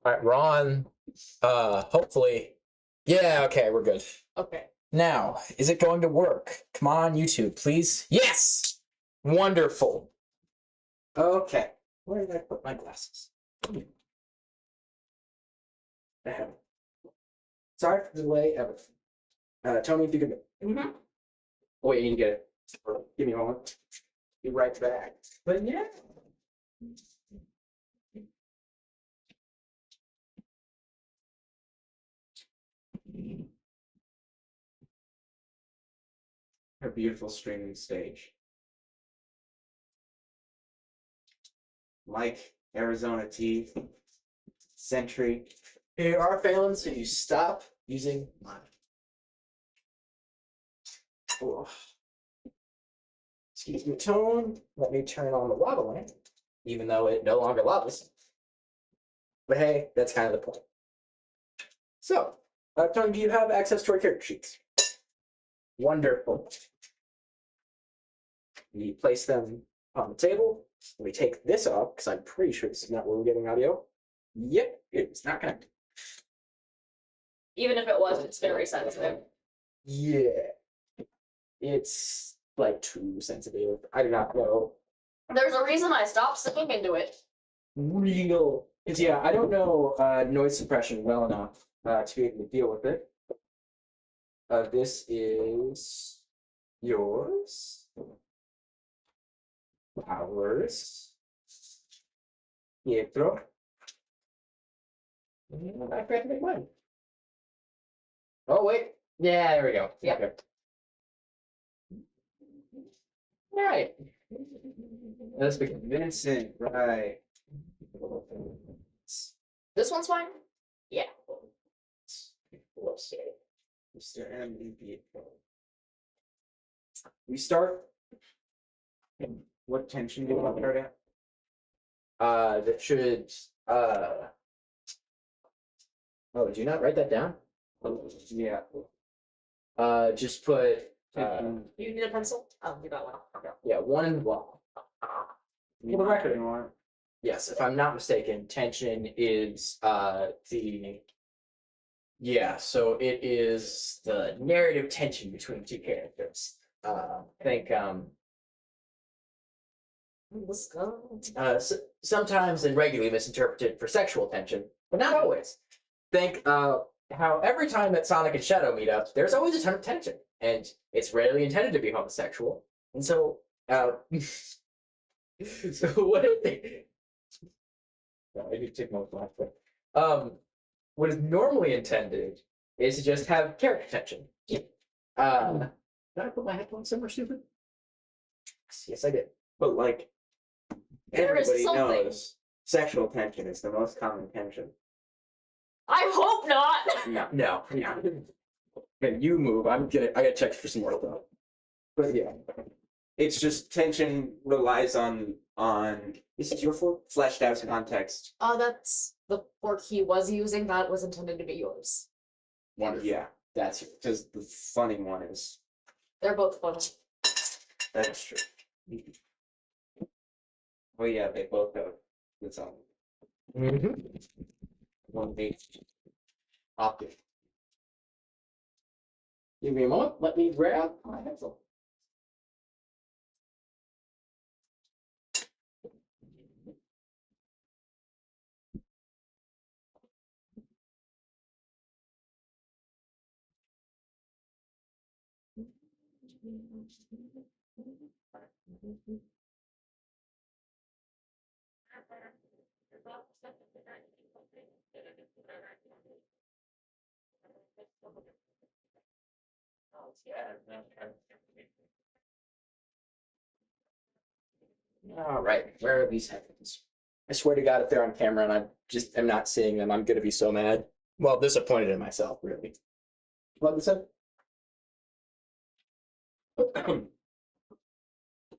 All right, Ron. Hopefully. Yeah, okay, we're good. Okay. Now, is it going to work? Come on, YouTube, please. Yes! Wonderful. Okay. Where did I put my glasses? I have them. Sorry for the delay, everything. Tony, if you could. Mm-hmm. Oh, wait, you need to get it. Give me a moment. Be right back. But yeah. A beautiful streaming stage. Like Arizona Tea, Century. Here are failing, so you stop using mine. Oh. Excuse me, tone. Let me turn on the lava lamp, even though it no longer lavas. But hey, that's kind of the point. So, Tony, do you have access to our character sheets? Wonderful. We place them on the table. We take this off, because I'm pretty sure this is not where we're getting audio. Yep, it's not connected. Even if it was, it's very sensitive. Yeah. It's like too sensitive. I do not know. There's a reason I stopped singing into it. Real. Because, yeah, I don't know noise suppression well enough to be able to deal with it. This is yours. Ours. Pietro. I forgot to make mine. Oh, wait. Yeah, there we go. Yeah. Okay. All right. Let's begin. Vincent, right. This one's fine? Yeah. Mr. MVP. We start. What tension do you want to start at? That should. Oh, did you not write that down? Yeah. Just put. You need a pencil? Oh, you got one. Okay. Yeah, 1 and 1. For the record, yes, if I'm not mistaken, tension is the. Yeah, so it is the narrative tension between two characters. I think sometimes and regularly misinterpreted for sexual tension, but not always. Think how every time that Sonic and Shadow meet up, there's always a ton of tension, and it's rarely intended to be homosexual. And so, so what if they? I need to take my last. What is normally intended is to just have character tension. Did I put my headphones somewhere stupid? Yes, I did. But like everybody knows, sexual tension is the most common tension. I hope not. No. Okay, you move. I gotta check for some more stuff. But yeah, it's just tension relies on. This is your fork? Fleshed out context. That's the fork he was using. That was intended to be yours. Wonderful. Yeah, that's because the funny one is. They're both funny. That is true. Oh yeah, they both have its own. One big optic. Give me a moment. Let me grab my pencil. All right, where are these headphones? I swear to God, if they're on camera and I just am not seeing them, I'm gonna be so mad. Well, disappointed in myself, really. Plug this in.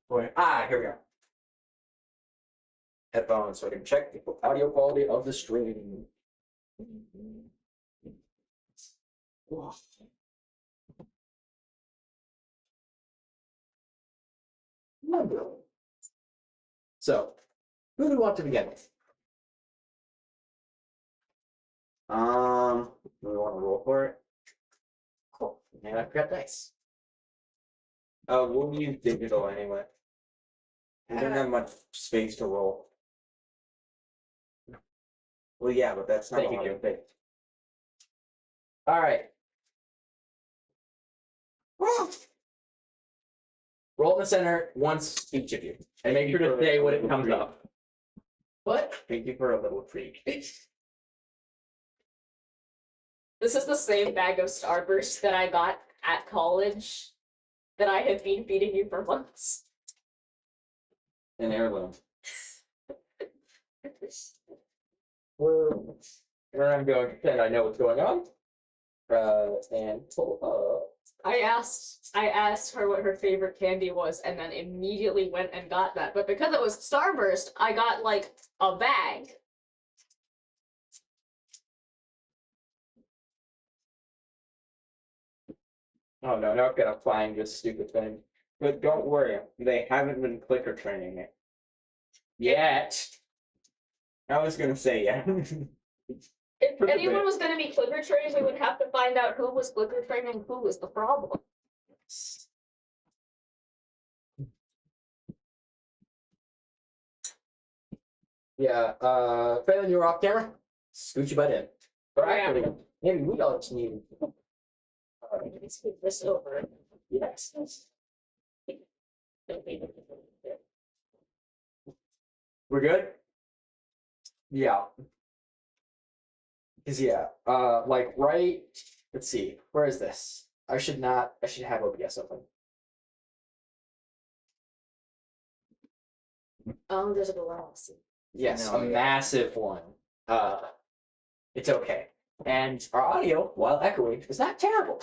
Boy, here we go. Headphones, so I can check the audio quality of the stream. Whoa. So, who do we want to begin with? Do we want to roll for it? Cool. And I've got dice. We'll use digital anyway. We don't have much space to roll. Well, yeah, but that's not Thank a you, lot Jim. of space. All right. Roll in the center once each of you, and make sure to say what it comes up. What? Thank you for a little treat. This is the same bag of Starburst that I got at college that I have been feeding you for months. An heirloom. Where I'm going to pretend I know what's going on. And pull up. I asked her what her favorite candy was, and then immediately went and got that. But because it was Starburst, I got like a bag. Oh no, now I've got to find this stupid thing. But don't worry, they haven't been clicker training it. Yet. I was gonna say yeah. If anyone was going to be clicker trained, we would have to find out who was clicker trained and who was the problem. Yeah, Phelan, you were off camera? Scoot your butt in. Or actually, maybe we all just need. Let's move this over. Yes. We're good? Yeah. Because, yeah, like, right. Let's see. Where is this? I should have OBS open. Oh, there's a glass. Yes, No, a yeah. massive one. It's okay. And our audio, while echoing, is not terrible.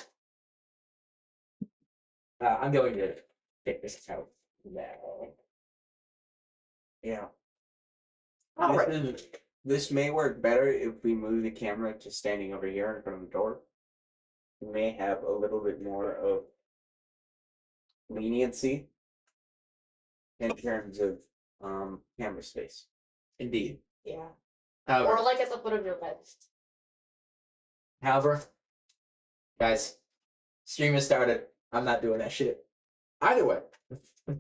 I'm going to take this out now. Yeah. All right. This may work better if we move the camera to standing over here in front of the door. We may have a little bit more of leniency in terms of camera space. Indeed. Yeah. However, Or like at the foot of your bed. guys, stream has started. I'm not doing that shit. Either way.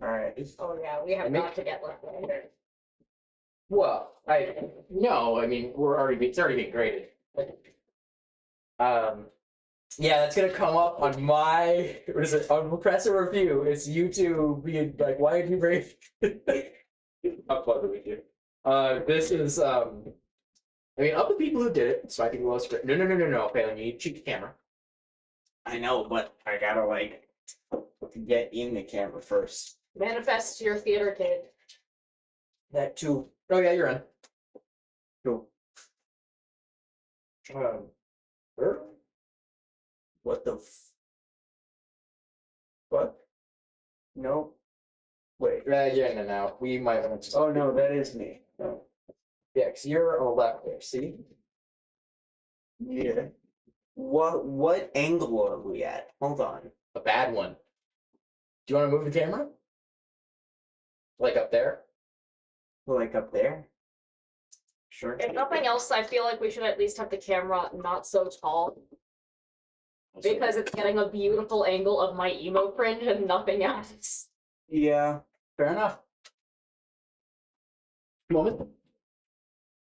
Alright. Oh yeah, we have And make- got to get left later. Well, I mean, it's already being graded. Yeah, that's gonna come up on my on Professor Review. It's YouTube being like, why did you break? Upload it with you. This is I mean, of the people who did it, so I think lowest. No, Phelan, you need to cheat the camera. I know, but I gotta like get in the camera first. Manifest your theater kid. That too. Oh yeah, you're in. Cool. What the what? No. Wait. Yeah, no. We might have to. Oh no, that is me. No. Yeah, because you're on the left there. See? Yeah. What angle are we at? Hold on. A bad one. Do you want to move the camera? Like up there? Like up there? Sure. If nothing else, I feel like we should at least have the camera not so tall. Because it's getting a beautiful angle of my emo fringe and nothing else. Yeah. Fair enough. Moment.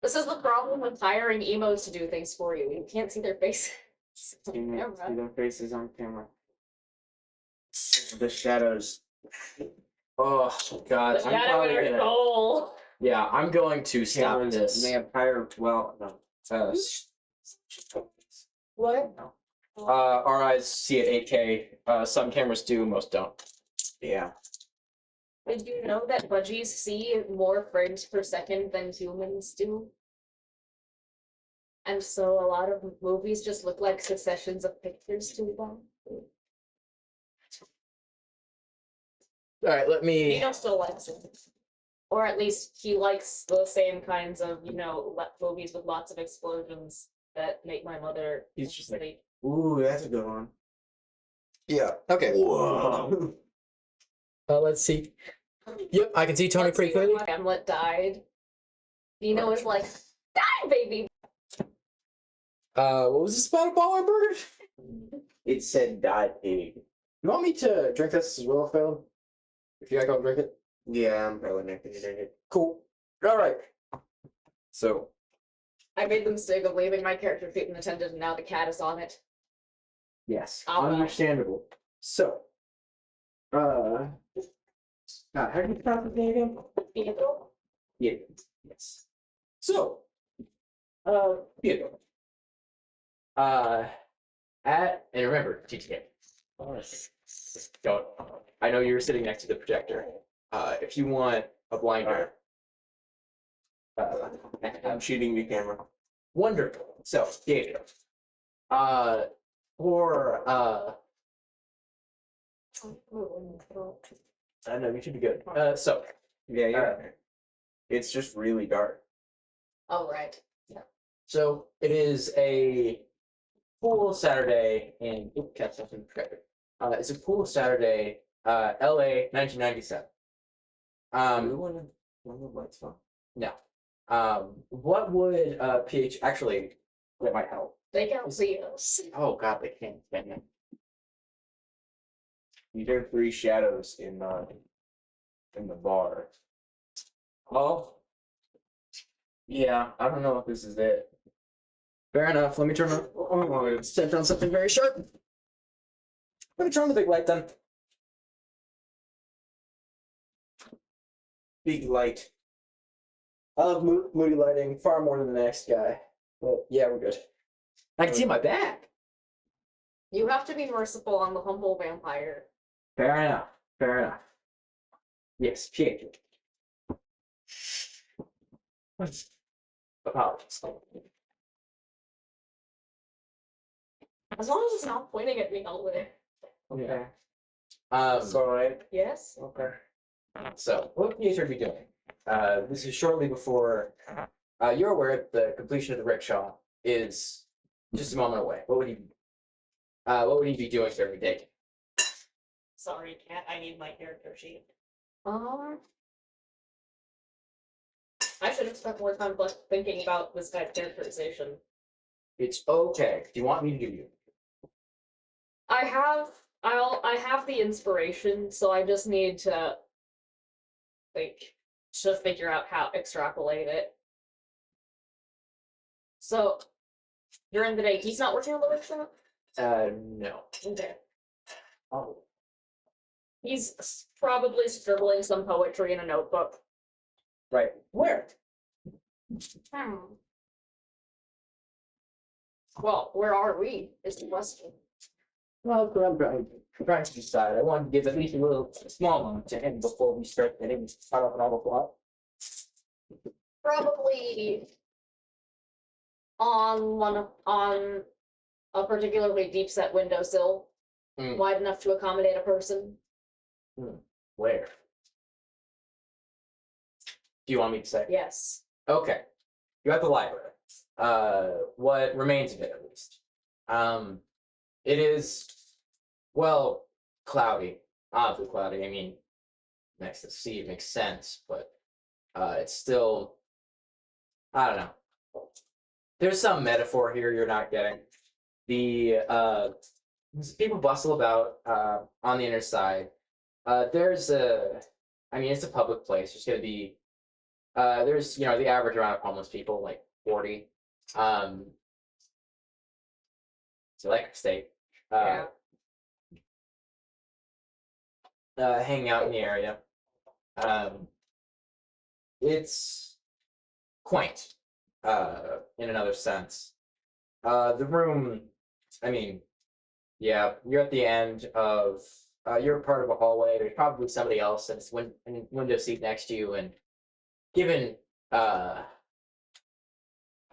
This is the problem with hiring emos to do things for you. You can't see their faces. on See camera. their faces on camera. The shadows. Oh God. The shadow in your soul. Yeah, I'm going to stop Cameras, this. Vampire. Well, no. What? Our eyes see at 8K. Some cameras do, most don't. Yeah. Did you know that budgies see more frames per second than humans do? And so a lot of movies just look like successions of pictures to them. All right, let me. Nino still likes it. Or at least he likes the same kinds of, movies with lots of explosions that make my mother He's just like, sleep. Ooh, that's a good one. Yeah. Okay. Whoa. Let's see. Yep, I can see Tony Let's pretty see when clearly. my Hamlet died. Nino was like, "Die, baby!" What was this about a baller bird? It said die pig. You want me to drink this as well, Phil? If you like, I'll drink it. Yeah, I'm probably not gonna drink it. Cool. All right. So, I made the mistake of leaving my character feet unattended, and now the cat is on it. yes, Oh, well. understandable. So, God, how do you pronounce his name again? Pietro? Yeah. Yes. So, Pietro. And remember, TTK. Don't. I know you're sitting next to the projector. If you want a blinder, I'm shooting the camera. wonderful. So, Pietro. For I know you should be good. So, Yeah, yeah. Alright. It's just really dark. Oh, right. so it is a cool Saturday in catch something credit. It's a cool Saturday, LA 1997. We Um, want to lights on. no. What would PH actually that might help? They can't see us. Oh God, they can't. Can you? You hear three shadows in the bar. Oh, yeah. I don't know if this is it. Fair enough. Let me turn on. Oh, it's set on something very sharp. Let me turn on the big light then. Big light. I love moody lighting far more than the next guy. But yeah, we're good. I can see my back. You have to be merciful on the humble vampire. Fair enough. Fair enough. Yes, Pietro. Apologies. As long as it's not pointing at me, I'll live. Okay. That's alright. Yes? Okay. So, what would Pietro be doing? This is shortly before you're aware the completion of the Rickshaw is just a moment away. What would he be doing during the day? Sorry, cat. I need my character sheet. I should have spent more time thinking about this guy's characterization. It's okay. Do you want me to give you? I have the inspiration, so I just need to figure out how extrapolate it. So during the day, he's not working on the Rickshaw? No. Okay. Oh. He's probably scribbling some poetry in a notebook. Right. Where? Well, where are we, is the question. Well, I'm trying to decide. I wanted to give at least a little small moment to him before we start getting caught up in all the plot. Probably on a particularly deep set windowsill, Mm. wide enough to accommodate a person. Where? Do you want me to say? Yes. Okay. You're at the library. What remains of it, at least. It is, well, cloudy. Oddly cloudy. I mean, next to the sea, it makes sense, but it's still, I don't know. There's some metaphor here you're not getting. The people bustle about on the inner side. There's I mean, it's a public place. There's gonna be, there's the average amount of homeless people, like 40. It's Electric State. Yeah. Hanging out in the area. It's quaint, in another sense. The room, I mean, yeah, you're at the end of, you're part of a hallway. There's probably somebody else that's in window seat next to you, and given, how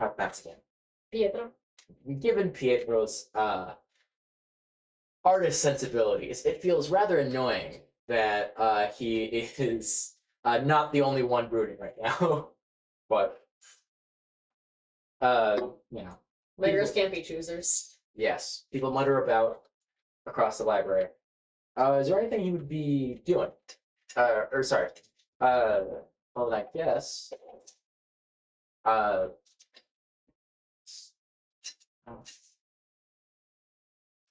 to pronounce it Pietro? again? Given Pietro's, artist sensibilities, it feels rather annoying that he is not the only one brooding right now. But you know, Beggars can't be choosers. yes, people mutter about across the library. Is there anything he would be doing? Or sorry, well, I guess.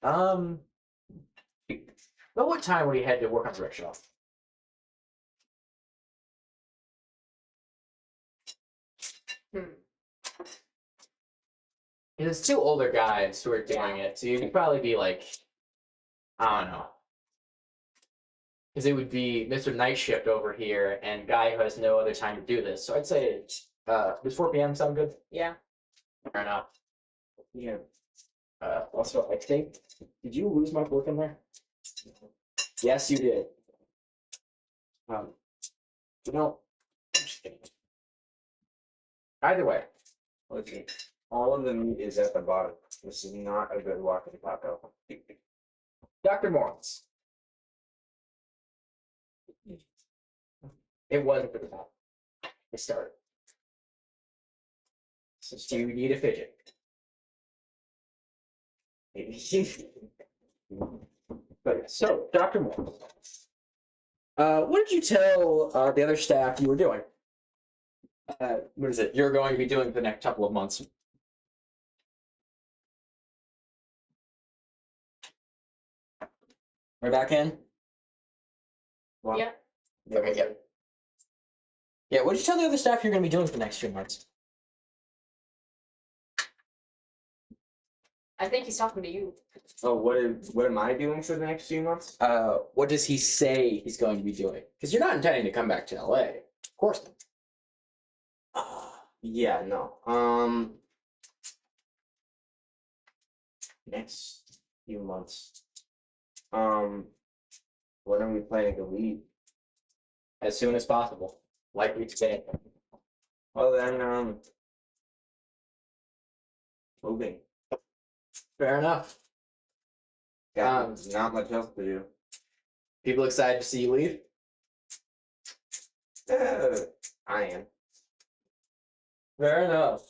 Um, but what time would you head to work on the rickshaw? Hmm. There's two older guys who are doing Yeah. it, so you'd probably be like, I don't know. Because it would be Mr. Night Shift over here and guy who has no other time to do this. So I'd say, does 4 p.m. sound good? Yeah. Fair enough. Yeah. Also, I think, did you lose my book in there? Yes, you did. You know, I'm just kidding. Either way, Okay. All of the meat is at the bottom. This is not a good walking taco. Dr. Morris. It wasn't for the top. It started. Do you need a fidget? But so, Dr. Moore, what did you tell the other staff you were doing? What is it? You're going to be doing for the next couple of months. We're back in. Well, Yeah. Okay, yeah. Yeah. What did you tell the other staff you're going to be doing for the next few months? I think he's talking to you. Oh, what am I doing for the next few months? What does he say he's going to be doing? Because you're not intending to come back to LA, of course not. Yeah, no. Next few months. When are we planning to leave? As soon as possible, likely today. Well then, moving. Fair enough. Got not much else to do. People excited to see you leave? I am. Fair enough.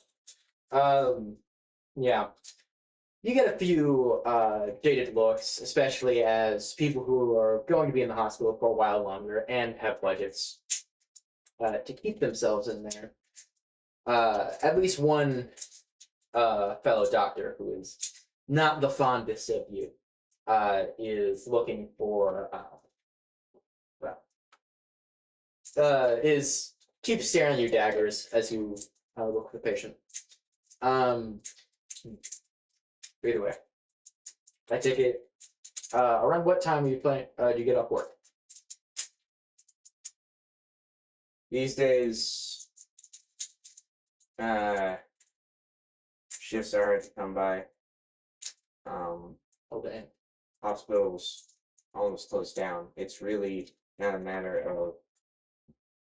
Yeah. You get a few jaded looks, especially as people who are going to be in the hospital for a while longer and have budgets to keep themselves in there. At least one fellow doctor who is not the fondest of you is looking for is keeps staring at you daggers as you look for the patient. Either way, I take it. Around what time are you planning? Do you get off work? These days, shifts are hard to come by. Oh, damn. Hospitals almost closed down. It's really not a matter of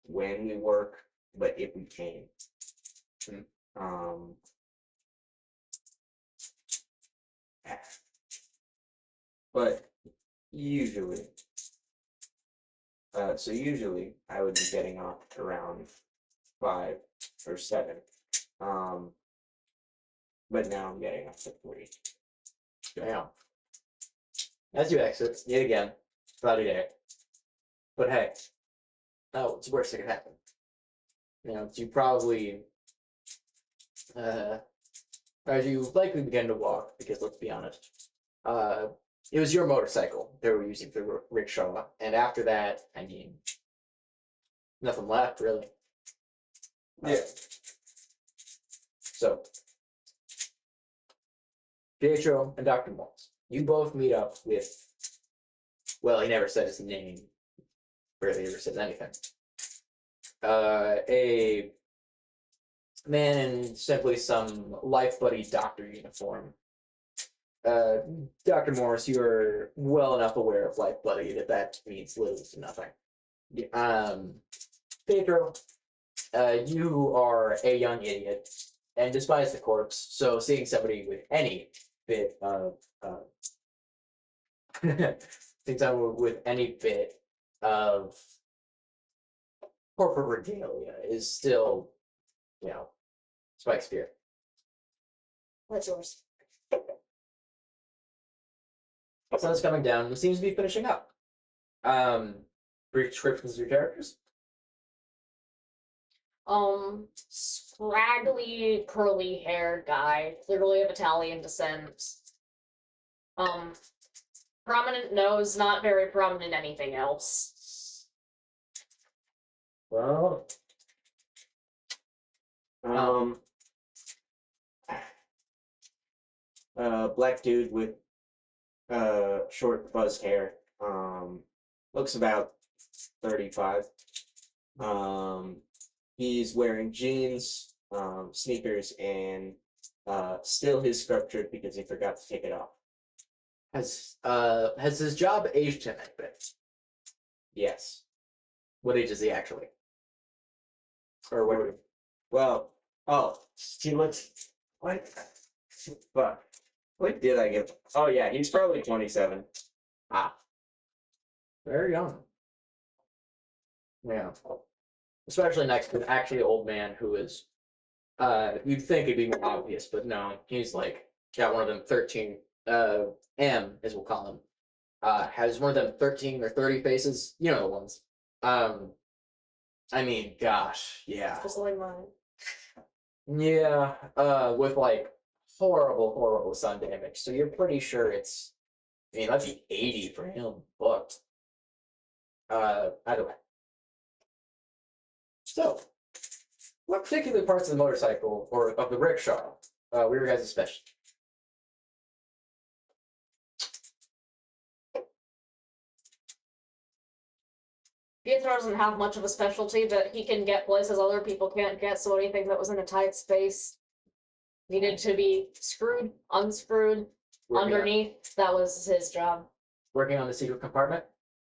when we work, but if we can. Um, but usually, so usually I would be getting off around 5 or 7. But now I'm getting off at 3. Damn. As you exit, yet again, cloudy day. But hey, it's the worst that could happen. You know, you probably, as you likely begin to walk, because let's be honest, it was your motorcycle they were using for the rickshaw, and after that, I mean, nothing left really. Yeah. So, Pietro and Dr. Morse, you both meet up with, well, he never said his name, barely ever says anything. A man in simply some life buddy doctor uniform. Dr. Morris, you are well enough aware of life buddy that means little to nothing. Pedro, you are a young idiot and despise the corpse, so seeing somebody with any bit of seeing someone with any bit of corporate regalia is still, you know, Spike's fear. What's yours? Sun's coming down. It seems to be finishing up. Brief descriptions of your characters. scraggly, curly haired guy, clearly of Italian descent. Prominent nose, not very prominent anything else. Well, Black dude with short buzzed hair. Looks about 35. He's wearing jeans, sneakers, and still his scrub shirt because he forgot to take it off. has his job aged him a bit? Yes. What age is he actually? Or what? Well, oh, he looks. What? Fuck. What did I give? Oh yeah, he's probably 27. Ah, very young. Yeah, especially next to an actually old man who is. You'd think it'd be more obvious, but no, he's like got one of them 13. M as we'll call him. Has one of them 13 or 30 faces. You know the ones. I mean, gosh, yeah. Just like mine. Yeah, with like horrible sun damage. So you're pretty sure it's. I mean, that'd be 80 for him, but. Either way. So, what particular parts of the motorcycle or of the rickshaw were your guys' special? Pietro doesn't have much of a specialty, but he can get places other people can't get, so anything that was in a tight space needed to be screwed, unscrewed, Working on- underneath. That was his job. Working on the secret compartment?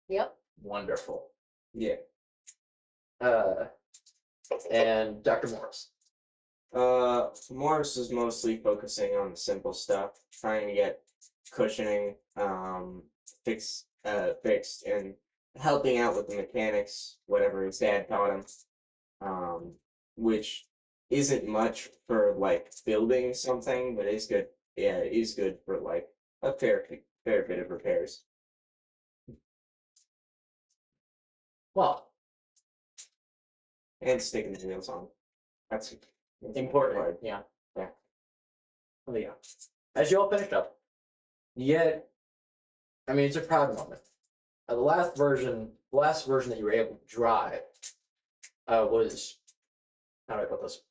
Yep. Wonderful. Yeah. And Dr. Morris. Morris is mostly focusing on the simple stuff, trying to get cushioning fixed, and helping out with the mechanics, whatever his dad taught him, which isn't much for like building something, but is good. Yeah, it is good for like a fair bit of repairs. Well, And sticking the wheels on. That's important. part. Yeah. Yeah. Well, yeah. As you all finished up, yet, I mean, it's a proud moment. The last version that you were able to drive was, how do I put this?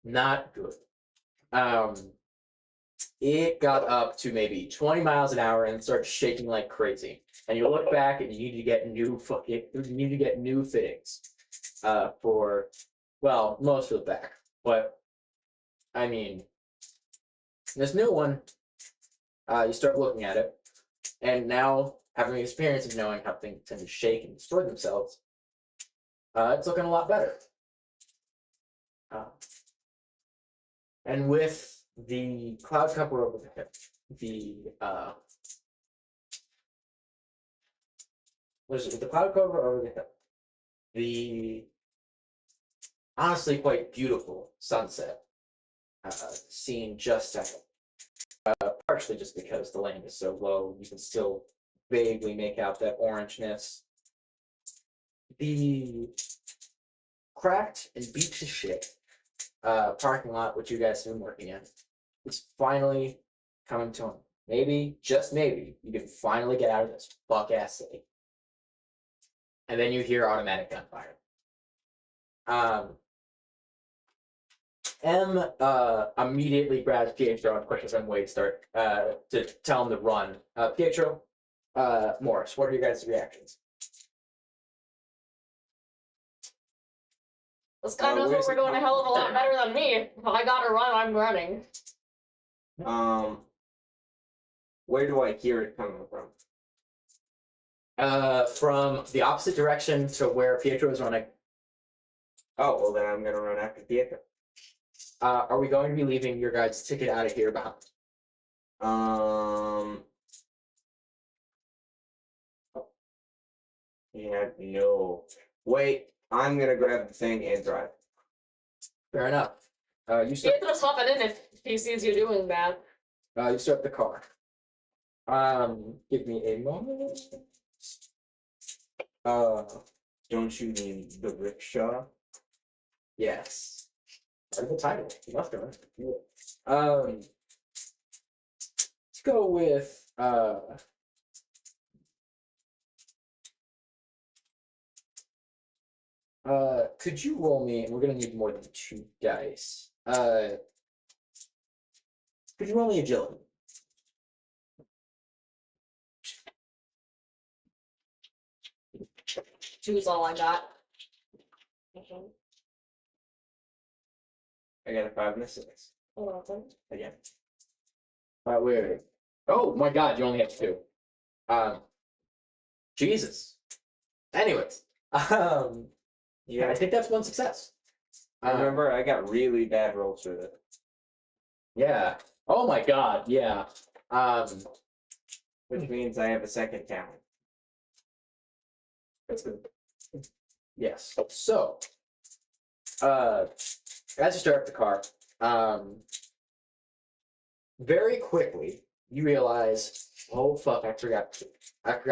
Not good. It got up to maybe 20 miles an hour and started shaking like crazy. And you look back and you need to get new fittings for, well, most of the back. But I mean, this new one, you start looking at it, and now having the experience of knowing how things tend to shake and destroy themselves, it's looking a lot better. And with the cloud cover over the hip, with the cloud cover over the hip, the honestly quite beautiful sunset seen just ahead. Partially just because the land is so low, you can still vaguely make out that orangeness. The cracked and beat to shit parking lot, which you guys have been working in, is finally coming to an maybe, just maybe, you can finally get out of this fuck ass city. And then you hear automatic gunfire. M immediately grabs Pietro and pushes him away to start to tell him to run. Pietro, Morris, what are your guys' reactions? This guy knows what we're doing a hell of a lot better than me. If I gotta run, I'm running. Where do I hear it coming from? From the opposite direction to where Pietro is running. Oh, well then I'm gonna run after Pietro. Are we going to be leaving your guys' ticket out of here behind? Yeah, no. Wait, I'm gonna grab the thing and drive. Fair enough. You start. Pietro's hopping in if he sees you doing that. You start the car. Give me a moment. Don't you mean the rickshaw? Yes. Part of the title. You must know. Let's go with could you roll me, and we're gonna need more than 2 dice. Could you roll me agility? 2 is all I got. I got a 5 and a 6. 11. Again. Wait. Oh my god, you only have 2. Jesus. Anyways, yeah, I think that's 1 success. Remember, I got really bad rolls with it. Yeah. Oh my god, yeah. Which means I have a second talent. That's good. Yes. So, as you start up the car, very quickly you realize, oh fuck, I forgot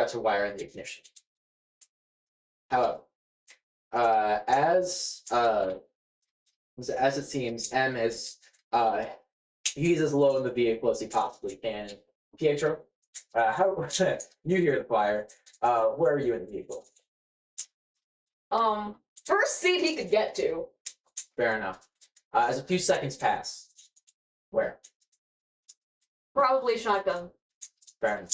to wire in the ignition. However, as it seems, M is he's as low in the vehicle as he possibly can. Pietro, how you hear the fire? Where are you in the vehicle? First seat he could get to. Fair enough. As a few seconds pass, where? Probably shotgun. Fair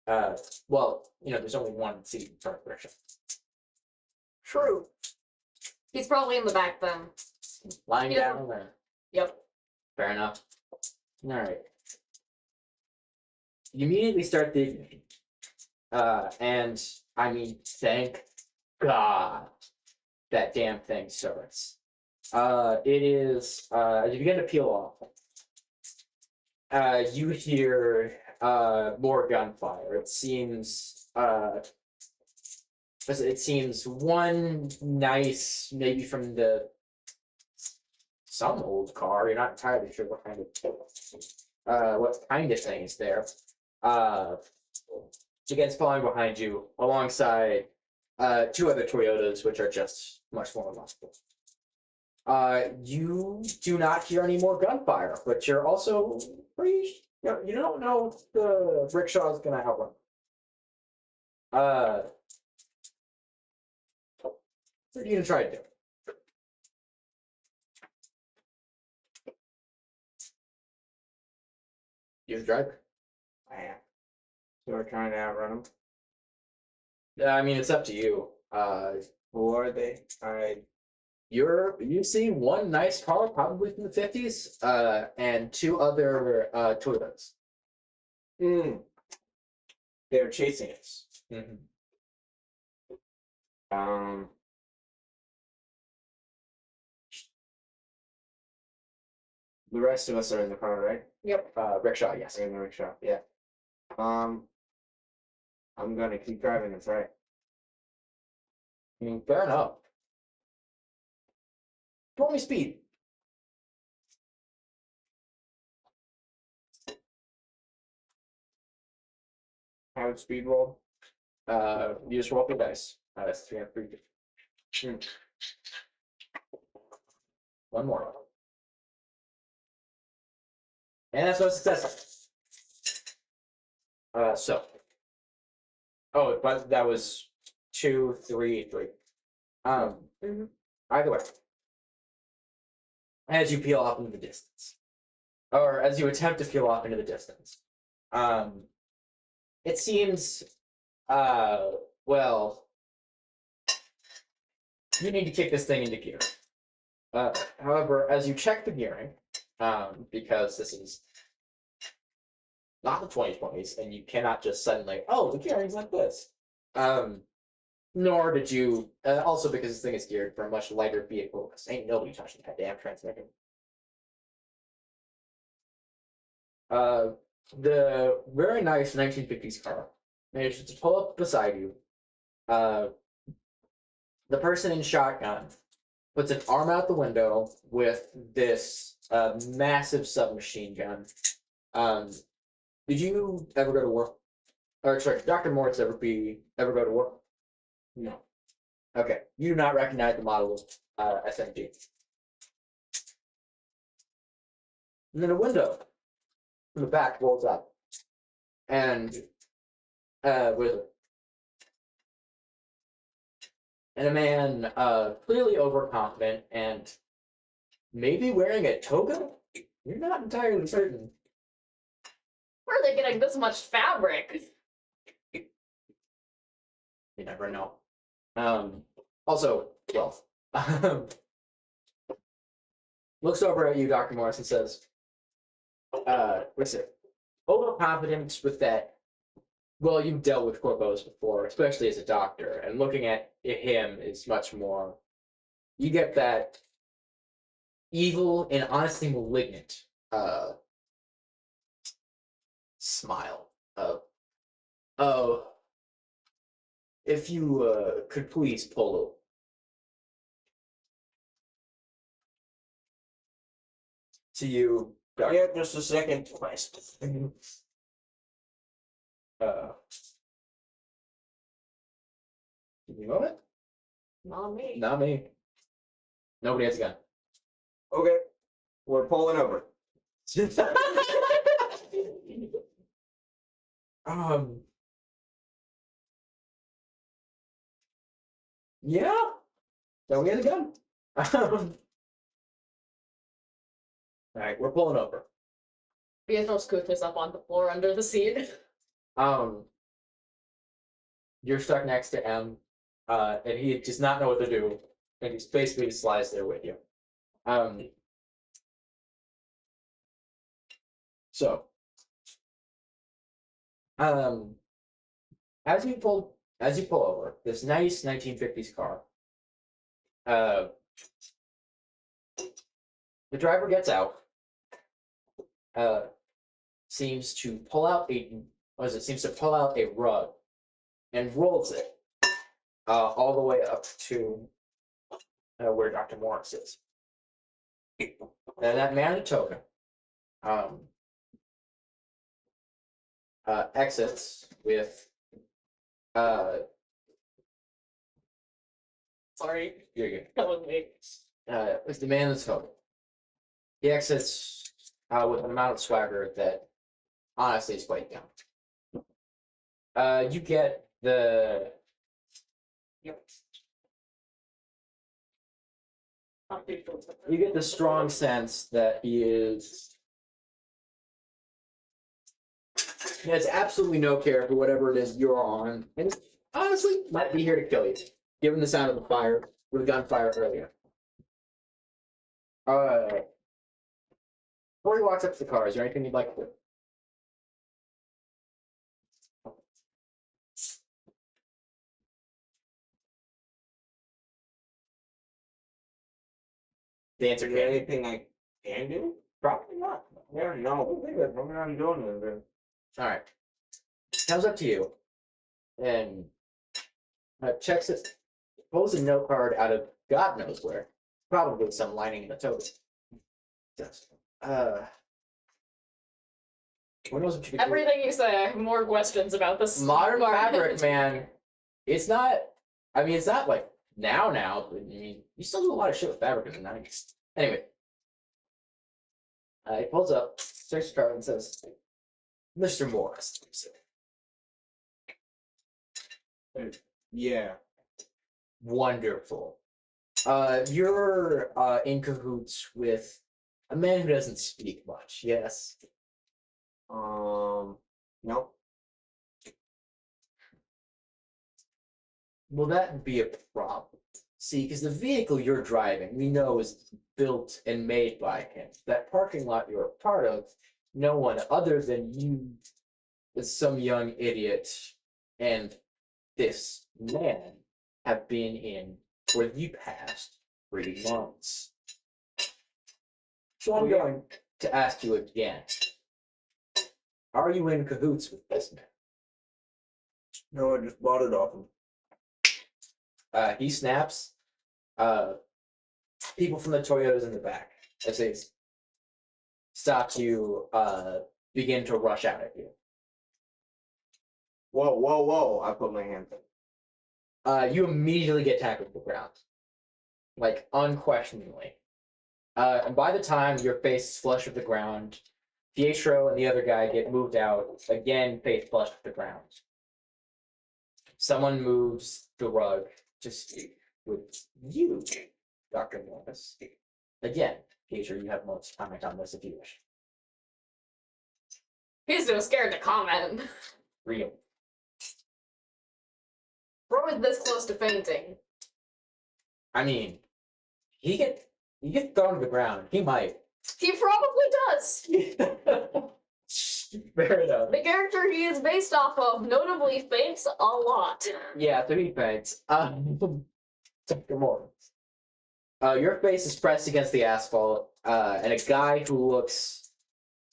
enough. Well, there's only 1 seat in front of the Rickshaw. True. He's probably in the back then. Lying Yeah. down there. Yep. Fair enough. All right. You immediately start the ignition. And I mean, thank God that damn thing starts. It is, as you begin to peel off, you hear more gunfire. It seems one nice, maybe from some old car. You're not entirely sure what kind of thing is there. Begins following behind you alongside 2 other Toyotas, which are just much more remarkable. You do not hear any more gunfire, but you're also pretty. You don't know if the Rickshaw is going to outrun. What are you going to try to do? You're the driver. I am. So we're trying to outrun them. Yeah, I mean, it's up to you. Who are they? You see 1 nice car, probably from the 50s, and 2 other Toyotas. They're chasing us. Mm-hmm. The rest of us are in the car, right? Yep. Rickshaw, yes. We're in the rickshaw, yeah. I'm gonna keep driving this, right? I mean, fair enough. Roll me speed. How would speed roll? You just roll the dice. That's 3 and 3. 1 more. And that's no success. But that was 2, 3, 3. Either way, as you peel off into the distance, or as you attempt to peel off into the distance, it seems, well, you need to kick this thing into gear. However, as you check the gearing, because this is not the 2020s, and you cannot just suddenly, oh, the gearing's like this. Nor did you, also because this thing is geared for a much lighter vehicle, because ain't nobody touching that damn transmission. The very nice 1950s car manages to pull up beside you. The person in shotgun puts an arm out the window with this massive submachine gun. Did you ever go to war? Or sorry, Dr. Moritz ever go to war? No. Okay. You do not recognize the model SMG. And then a window from the back rolls up, and with and a man clearly overconfident and maybe wearing a toga. You're not entirely certain. Where are they getting this much fabric? You never know. Also, well, looks over at you, Dr. Morris, and says, listen, overconfidence with that. Well, you've dealt with corpos before, especially as a doctor, and looking at him is much more. You get that evil and honestly malignant smile of, oh, if you could please pull over. To you, Doctor. Yeah, just a second. Give me a moment. Not me. Not me. Nobody has a gun. Okay, we're pulling over. Yeah. Nobody has a gun. All right, we're pulling over. Pietro scooches up on the floor under the seat. You're stuck next to M, and he does not know what to do, and he's basically just slides there with you. So, as you pull over this nice 1950s car, the driver gets out, seems to pull out a rug and rolls it all the way up to where Dr. Morris is. And that man in the toga exits with Sorry, you're good. that was me. With the man in the toga. He exits with an amount of swagger that honestly is quite young. You get the strong sense that he has absolutely no care for whatever it is you're on, and honestly might be here to kill you, given the sound of the fire, with gunfire earlier. Before he walks up to the car, is there anything you'd like to do? The answer Is there can. anything I can do? Probably not. Yeah, no. I'm not doing anything. All right. Comes up to you and checks it, pulls a note card out of God knows where, probably some lining in the tote. Yes. Who knows what you could do? Everything you say, I have more questions about this. Modern car. fabric, man. It's not. I mean, it's not like now. But I mean, you still do a lot of shit with fabric in the 90s. Anyway, he pulls up, checks the card, and says, "Mr. Morris." Yeah. Wonderful. You're in cahoots with a man who doesn't speak much. Yes. No. Will that be a problem? See, because the vehicle you're driving, we know, is built and made by him. That parking lot you're a part of, no one other than you, is some young idiot, and this man have been in for the past 3 months. So I'm going to ask you again. Are you in cahoots with this man? No, I just bought it off him. He snaps. People from the Toyotas in the back, as they stop to begin to rush out at you. Whoa. I put my hand up. You immediately get tackled to the ground. like unquestioningly. And by the time your face is flush with the ground, Pietro and the other guy get moved out, again, face flush with the ground. Someone moves the rug to speak with you, Dr. Morris. Again, Pietro, you have most comment on this if you wish. He's too scared to comment. Real. Bro is this close to fainting. I mean, he get thrown to the ground. He might. He probably does. Fair enough. The character he is based off of notably faints a lot. Yeah, so he faints. Dr. Morris. Your face is pressed against the asphalt, and a guy who looks,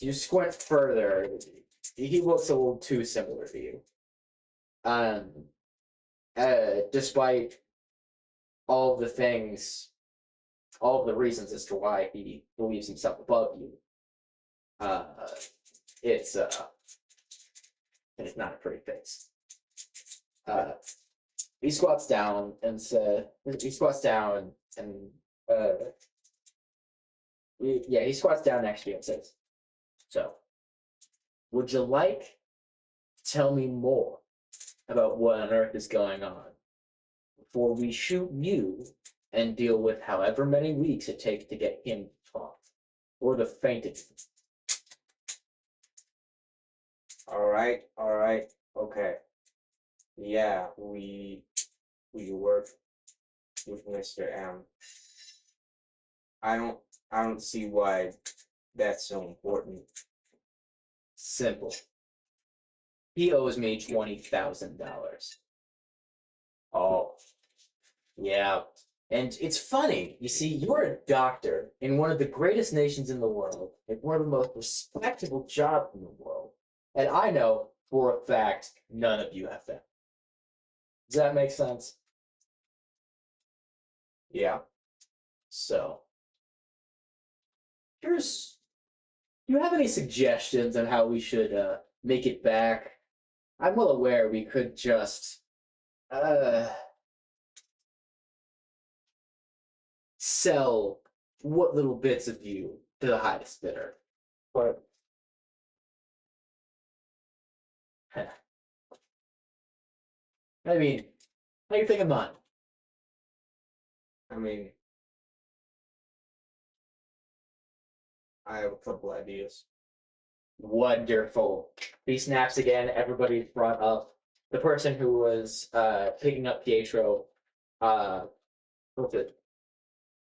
you squint further, he looks a little too similar to you. Despite all of the things, all of the reasons as to why he believes himself above you, it's not a pretty face. He squats down and he squats down next to you and says, "So, would you like to tell me more about what on earth is going on before we shoot you and deal with however many weeks it takes to get him to talk or the fainting?" All right, okay. Yeah, we work with Mr. M. I don't see why that's so important. Simple. He owes me $20,000. Oh, yeah. And it's funny, you see, you're a doctor in one of the greatest nations in the world, in one of the most respectable jobs in the world. And I know for a fact none of you have that. Does that make sense? Yeah. So, do you have any suggestions on how we should make it back? I'm well aware we could just sell what little bits of you to the highest bidder. But I mean, how you think of mine? I mean, I have a couple ideas. Wonderful. He snaps again. Everybody's brought up. The person who was picking up Pietro,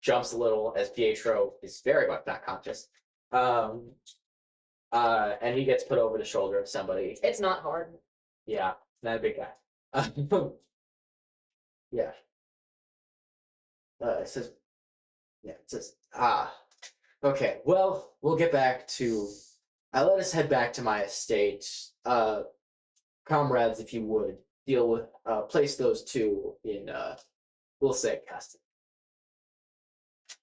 jumps a little as Pietro is very much not conscious. And he gets put over the shoulder of somebody. It's not hard. Yeah, not a big guy. Yeah. It says, okay, well, we'll get back to, let us head back to my estate. Comrades, if you would, deal with, place those two in, we'll say custody.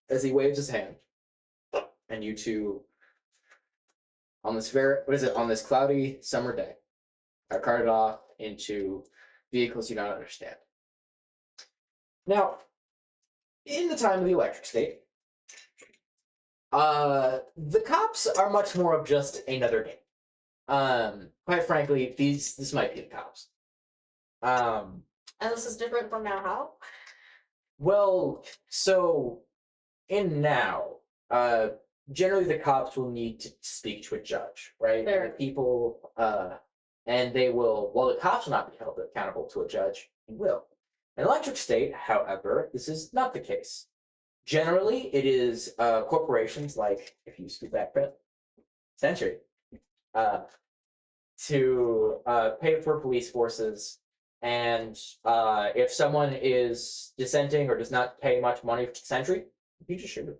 As he waves his hand, and you two, on this on this cloudy summer day, are carted off into vehicles you don't understand. Now, in the time of the electric state, the cops are much more of just another game. Quite frankly, this might be the cops. And this is different from now. How? Well, so in now, generally the cops will need to speak to a judge, right? Fair. The people, and they will, while the cops will not be held accountable to a judge, they will. In electric state, however, this is not the case. Generally, it is corporations like, if you scoot back a Century, to pay for police forces, and if someone is dissenting or does not pay much money for Century, you just shoot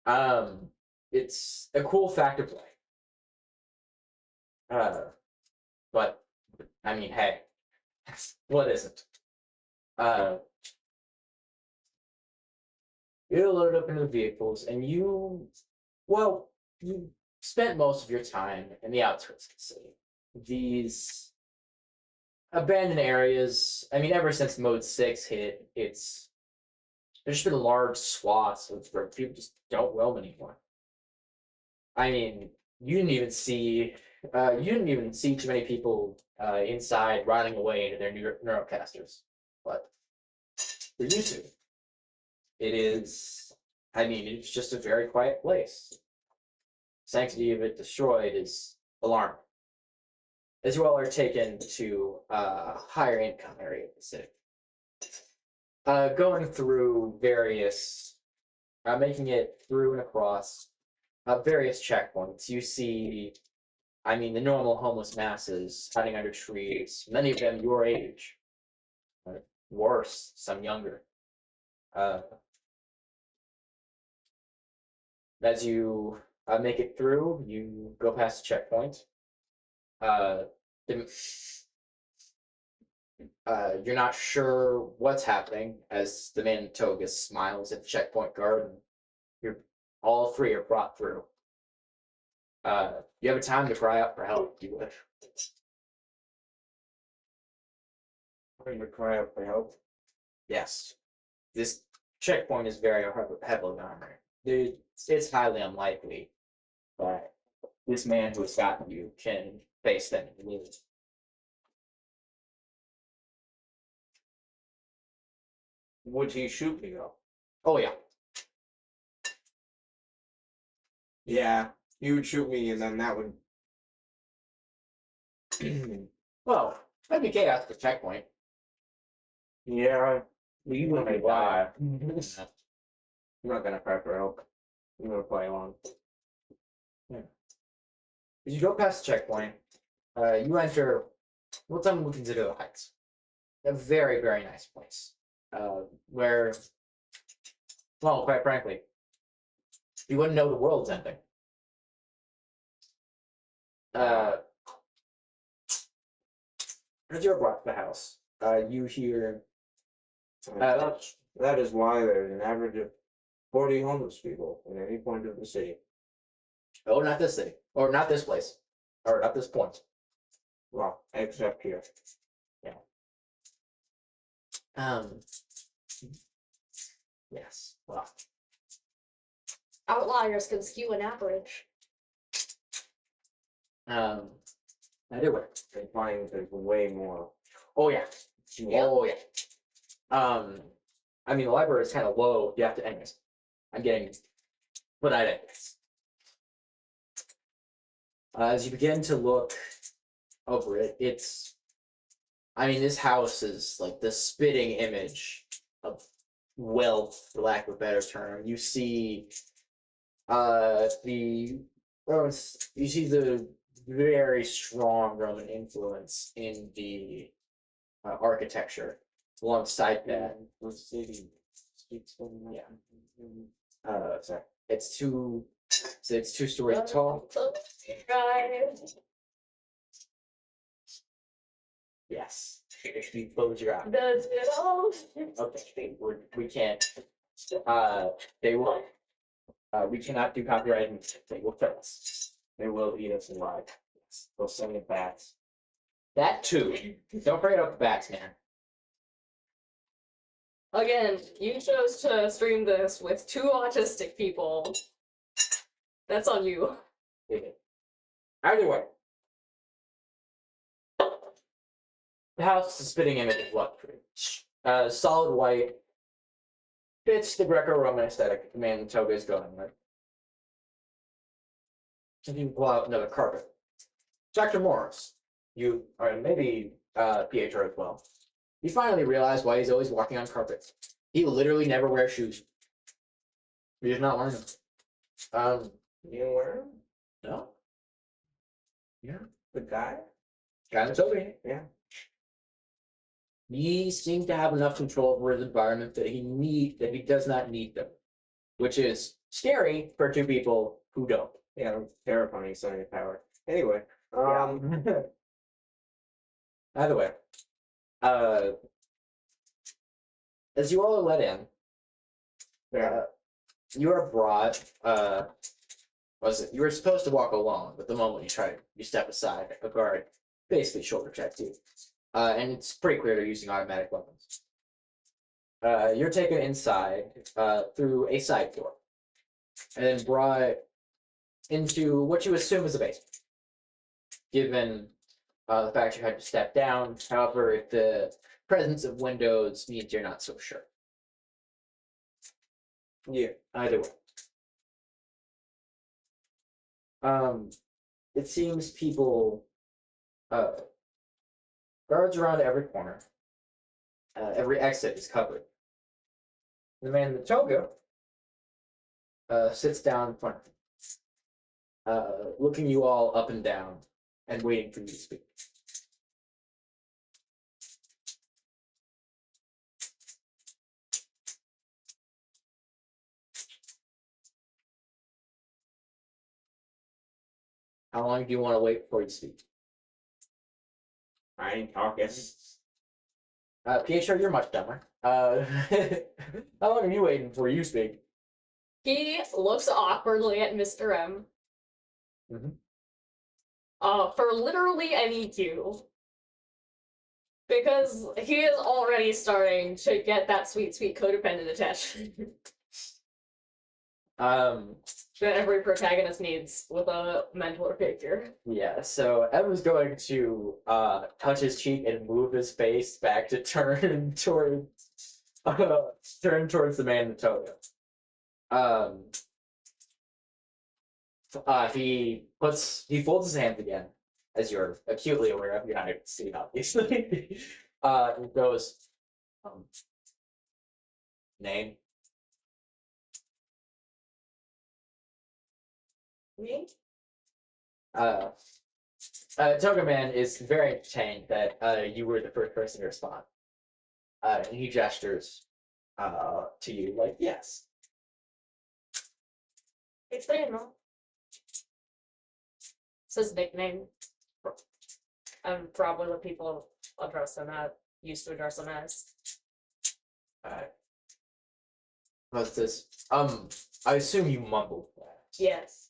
them. It's a cool fact of life. But I mean, hey, what isn't? You're loaded up into the vehicles, and you spent most of your time in the outskirts of the city. These abandoned areas, I mean, ever since Mode 6 hit, it's there's just been large swaths where people just don't roam anymore. I mean, you didn't even see too many people inside running away into their neurocasters, but they're used to it. It is, I mean, it's just a very quiet place. Sanctity of it destroyed is alarming. As you all are taken to a higher income area of the city. Going through various, making it through and across various checkpoints, you see, I mean, the normal homeless masses hiding under trees, many of them your age, worse, some younger. As you make it through, you go past the checkpoint. You're not sure what's happening as the man in toga smiles at the checkpoint guard, and you're all three are brought through. You have a time to cry out for help if you wish. I'm gonna cry out for help. Yes. This checkpoint is very heavily armored. It's highly unlikely that this man who has gotten you can face them and lose. Would he shoot me though? Oh yeah. Yeah, he would shoot me, and then that would. Well, that'd be chaos at the checkpoint. Yeah, You wouldn't may die. die. I'm not gonna cry for help. I'm gonna play along. As you go past the checkpoint, you enter what some would consider the Heights. A very, very nice place. Where, well, quite frankly, you wouldn't know the world's ending. As you're brought to the house, you hear That is why there's an average of 40 homeless people in any point of the city. oh, not this city, or not this place, or not this point. Well, except here. Um, yes, well, Outliers can skew an average. anyway. I find there's way more. Oh yeah. Yep. Oh yeah. I mean the library is kind of low. You have to. Anyways, I'm getting. But I digress. As you begin to look over it, it's. I mean, this house is like the spitting image of wealth, for lack of a better term. You see, the you see the very strong Roman influence in the architecture alongside that. The city speaks so much. Yeah. Sorry. It's two stories tall. Right. Yes. If you close your eyes. Does it all? Okay. We can't. They will. We cannot do copyright music. They will kill us. They will eat us alive. Yes. They'll send it bats. That too. Don't forget about the bats, man. Again, you chose to stream this with two autistic people. That's on you. Either way. The house is a spitting image of luxury. Solid white. Fits the Greco-Roman aesthetic the man in toga is going with. If you pull out another carpet. Dr. Morris, you, or maybe Pietro as well. You finally realize why he's always walking on carpets. He literally never wears shoes. He's not wearing them. You wear him? No. Yeah. The guy? Kind of toga. Yeah. He seems to have enough control over his environment that he does not need them, which is scary for two people who don't. Yeah, that's terrifying sign of power. Anyway, Either way, as you all are let in, yeah. you are brought. Was it? You were supposed to walk alone, but the moment you step aside, a guard basically shoulder checks you, and it's pretty clear they're using automatic weapons. You're taken inside through a side door, and then brought into what you assume is a basement, given the fact you had to step down. However, if the presence of windows means you're not so sure. Yeah. Either way. It seems people, guards around every corner. Every exit is covered. The man in the toga sits down in front of him, looking you all up and down and waiting for you to speak. How long do you want to wait before you speak? I ain't talking. Pietro, you're much dumber. How long are you waiting before you speak? He looks awkwardly at Mr. M. Mhm. For literally any cue. Because he is already starting to get that sweet, sweet codependent attachment that every protagonist needs with a mentor figure. Yeah, so Evan's going to touch his cheek and move his face back to turn towards the man in the toga. He folds his hands again, as you're acutely aware of. You're not able to see, obviously. And goes, name. Me? Toga Man is very entertained that you were the first person to respond. And he gestures to you like, yes. It's Daniel. It's his nickname. And probably what people address him at, used to address him as. What's this? I assume you mumbled that. Yes.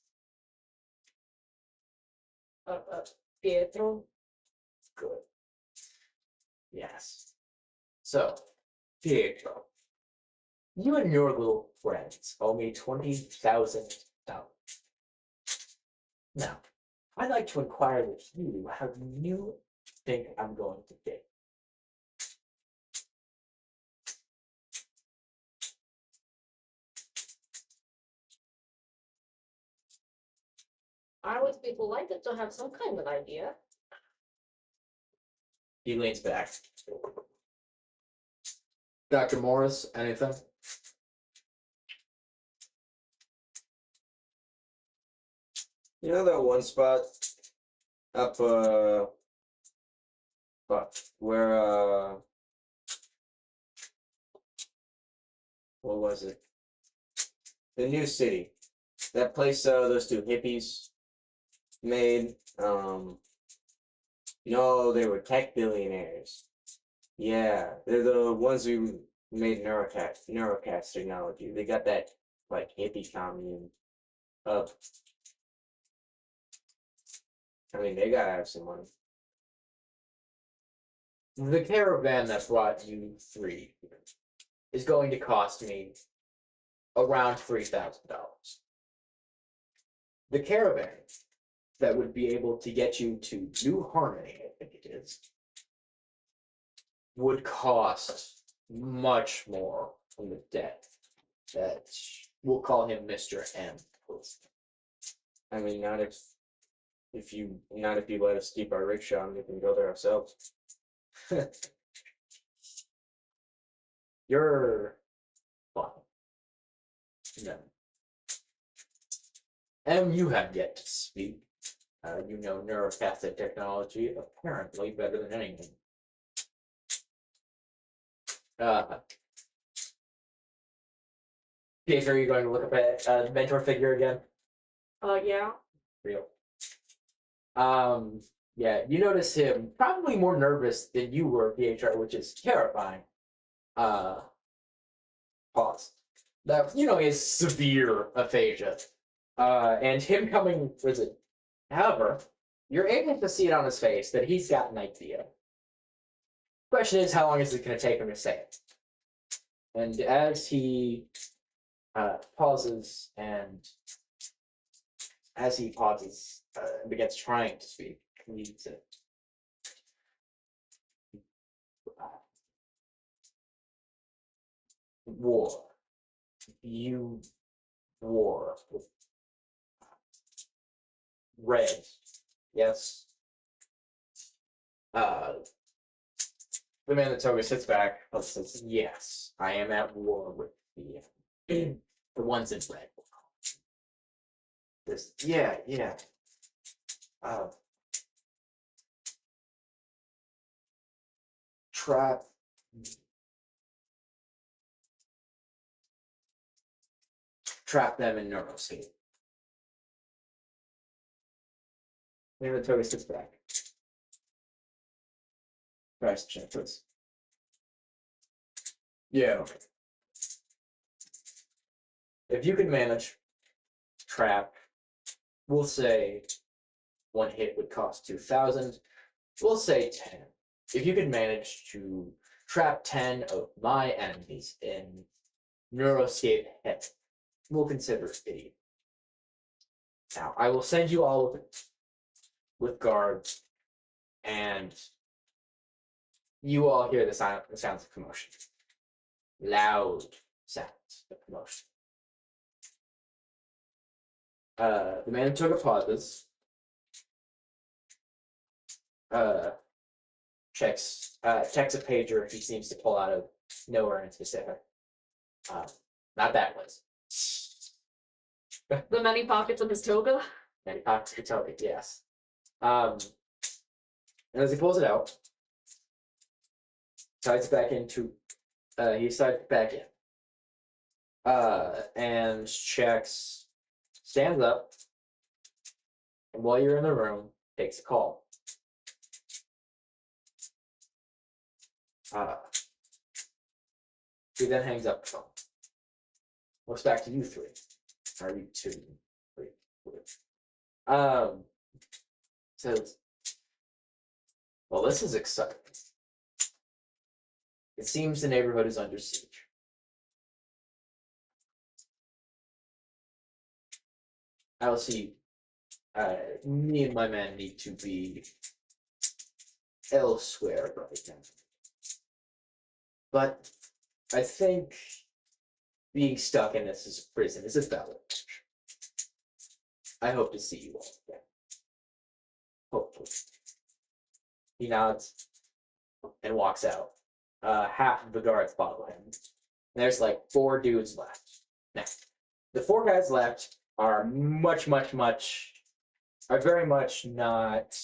Pietro. Good. Yes. So, Pietro, you and your little friends owe me $20,000. Now, I'd like to inquire with you how you think I'm going to get. I would be delighted to have some kind of idea. He leans back. Dr. Morris, anything? You know that one spot up where what was it? The new city. That place those two hippies made. You know, they were tech billionaires. Yeah, they're the ones who made neurocast technology. They got that like hippie commune up. I mean, they gotta have some money. The caravan that brought you three is going to cost me around $3,000. The caravan that would be able to get you to New Harmony, I think it is, would cost much more from the debt that we'll call him Mr. M. I mean, not if you let us keep our rickshaw and we can go there ourselves. You're fine. No. M, you have yet to speak. You know neuropathic technology apparently better than anyone. Pietro, are you going to look up at the mentor figure again? Yeah. Real. Yeah, you notice him probably more nervous than you were, Pietro, which is terrifying. Pause. That, you know, is severe aphasia. And him coming with it. However, you're able to see it on his face that he's got an idea. Question is, how long is it going to take him to say it? And as he pauses and begins trying to speak, he says, war. You war. Red. Yes. The man in the toga sits back and says, yes, I am at war with the the ones in red. This, yeah. Uh, trap. Trap them in neuroscape. The man in the toga sits back. Tries to check this. Yeah. Okay. If you can manage trap, we'll say one hit would cost 2,000. We'll say 10. If you can manage to trap 10 of my enemies in neuroscape head, we'll consider it idiot. Now, I will send you all with guards, and you all hear the sounds of commotion. Loud sounds of commotion. The man took a pauses. Checks a pager he seems to pull out of nowhere in specific. Not that place. The many pockets of his toga. And Toga, yes. And as he pulls it out, slides back into he slides back in. And checks, stands up, and while you're in the room, takes a call. He then hangs up the phone. Looks back to you three. Are you two? Three. Says, well, this is exciting. It seems the neighborhood is under siege. I'll see. Me and my men need to be elsewhere right now. But I think being stuck in this prison is a valid option. I hope to see you all again. Hopefully. He nods and walks out. Half of the guards follow him. There's like 4 dudes left. Now, the 4 guys left are very much not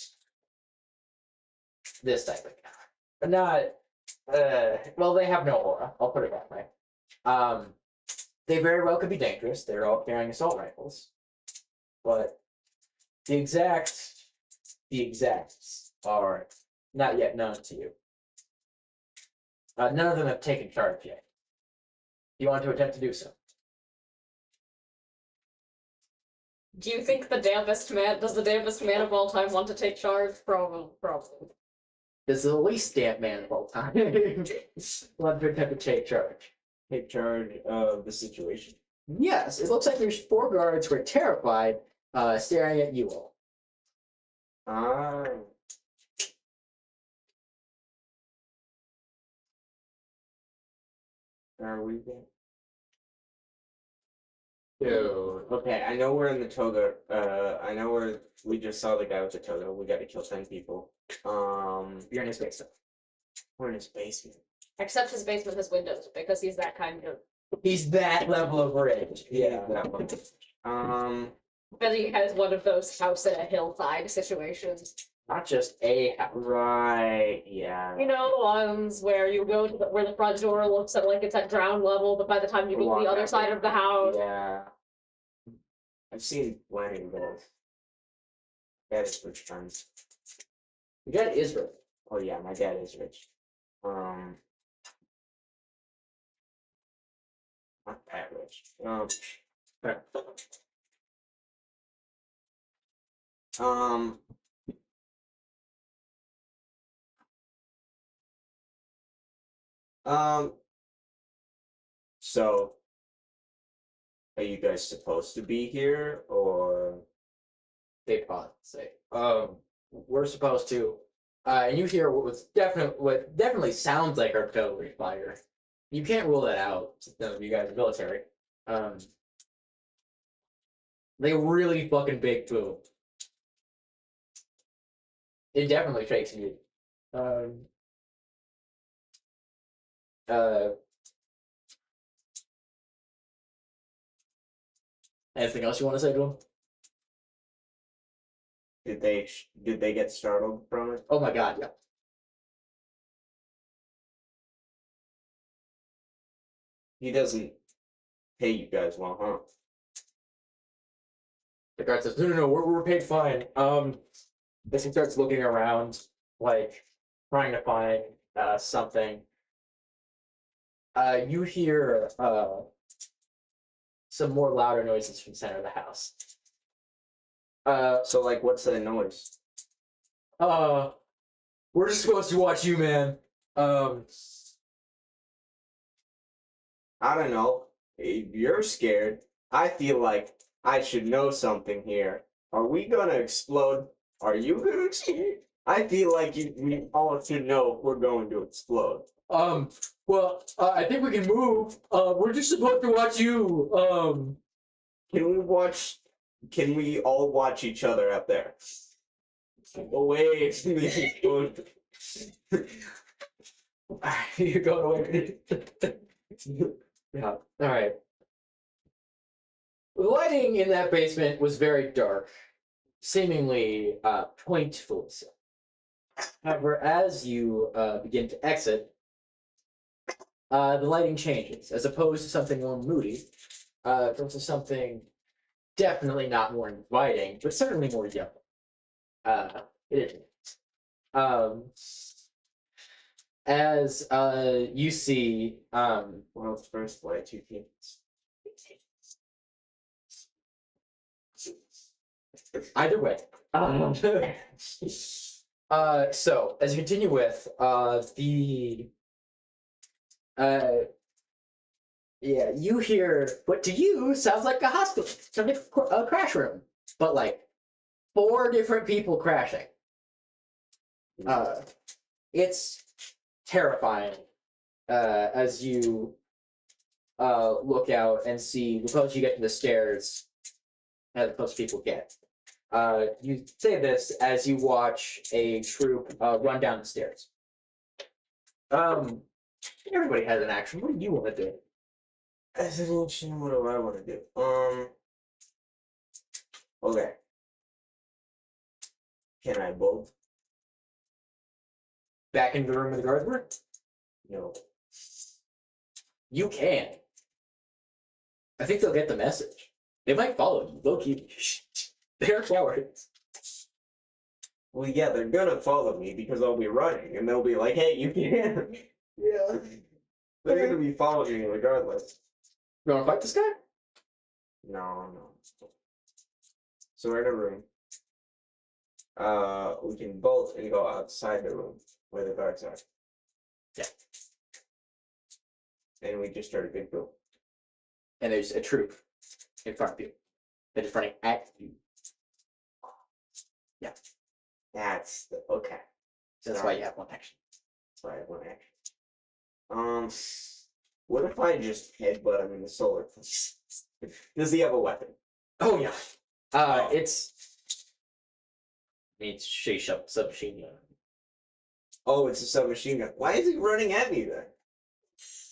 this type of guy. Not, well, they have no aura. I'll put it that way. They very well could be dangerous. They're all carrying assault rifles. But the exacts are not yet known to you. None of them have taken charge yet. You want to attempt to do so? Do you think does the dampest man of all time want to take charge? Probably. This is the least damp man of all time. Want to attempt to take charge? Take charge of the situation. Yes, it looks like there's 4 guards who are terrified, staring at you all. Are we there? Dude. Okay, I know we're in the toga. I know we just saw the guy with the toga. We got to kill 10 people. You're in his basement. We're in his basement. Except his basement has windows, because he's that kind of... He's that level of rich. Yeah, that one. But he has one of those house at a hillside situations. Not just a house. Right, yeah. You know, ones where you go to where the front door looks at like it's at ground level, but by the time you get to the other side of the house... Yeah. I've seen plenty of those. That is rich friends. Your dad is rich. Oh yeah, my dad is rich. Not that rich. So, are you guys supposed to be here, or They pause. Say, we're supposed to. And you hear what definitely sounds like artillery fire. You can't rule that out. None of you guys are military. They really fucking big boom. It definitely shakes you. Uh, Anything else you want to say to him? did they get startled from it? Oh my god, yeah. He doesn't pay you guys well, huh? The guard says, no, we're paid fine. This he starts looking around, like trying to find something. You hear some more louder noises from the center of the house. So like, what's that noise? We're just supposed to watch you, man. I don't know. If you're scared, I feel like I should know something here. Are we gonna explode? Are you gonna explode? I feel like we all should know we're going to explode. Well, I think we can move. We're just supposed to watch you. Can we all watch each other up there? Away from the explosion. You're going away. Yeah. All right. The lighting in that basement was very dark, seemingly pointful. However, as you begin to exit, the lighting changes. As opposed to something more moody, it goes to something definitely not more inviting, but certainly more yellow. It is. As you see, World's first light two teams. either way. So as you continue with yeah, you hear what to you sounds like a hospital, something a crash room, but like 4 different people crashing. It's terrifying as you look out and see the closer you get to the stairs, the closer people get. You say this as you watch a troop run down the stairs. Everybody has an action. What do you want to do? As an ancient, what do I want to do? Okay. Can I bolt? Back into the room where the guards were? No. You can. I think they'll get the message. They might follow you. Low key. They're cowards. Well, yeah, they're gonna follow me because I'll be running, and they'll be like, "Hey, you can." Yeah. They're gonna be following me regardless. You want to fight this guy? No. So we're in a room. We can bolt and go outside the room where the guards are. Yeah. And we just start a big boom. And there's a troop in front of you. They're just running at you. Yeah. That's the okay. So that's why you have one action. That's why I have one action. What if I just headbutt him in the solar plexus? Does he have a weapon? Oh yeah. It's needs shake up submachine gun. Oh, it's a submachine gun. Why is he running at me then?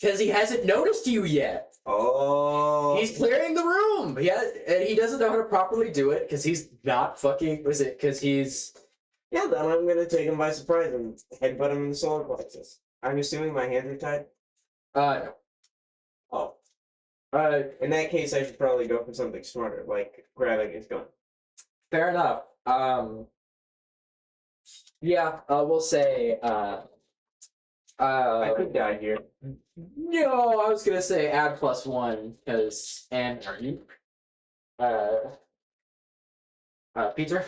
Because he hasn't noticed you yet. Oh. He's clearing the room. And he doesn't know how to properly do it because he's not fucking. Was it because he's? Yeah, then I'm gonna take him by surprise and headbutt him in the solar plexus. I'm assuming my hands are tied. No. Oh. In that case, I should probably go for something smarter, like grabbing his gun. Fair enough. Yeah, we'll say. I could die here. No, I was gonna say add +1 because are you? Peter.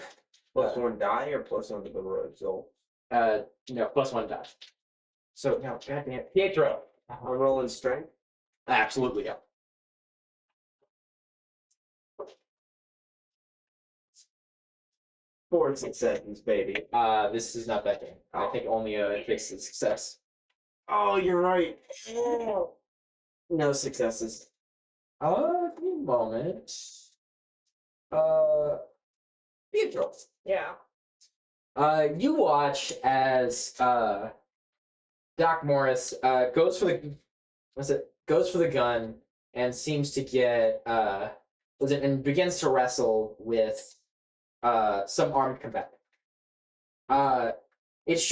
+1 die or +1 to the result? No, +1 die. So no, goddamn, Pietro. I'm rolling strength. Absolutely, yeah. Four successes, baby. This is not that game. I think only a fixed success. Oh, you're right. No successes. Give me a moment. Pietro. Yeah. You watch as Doc Morris goes for the gun and seems to get and begins to wrestle with some armed combatant. It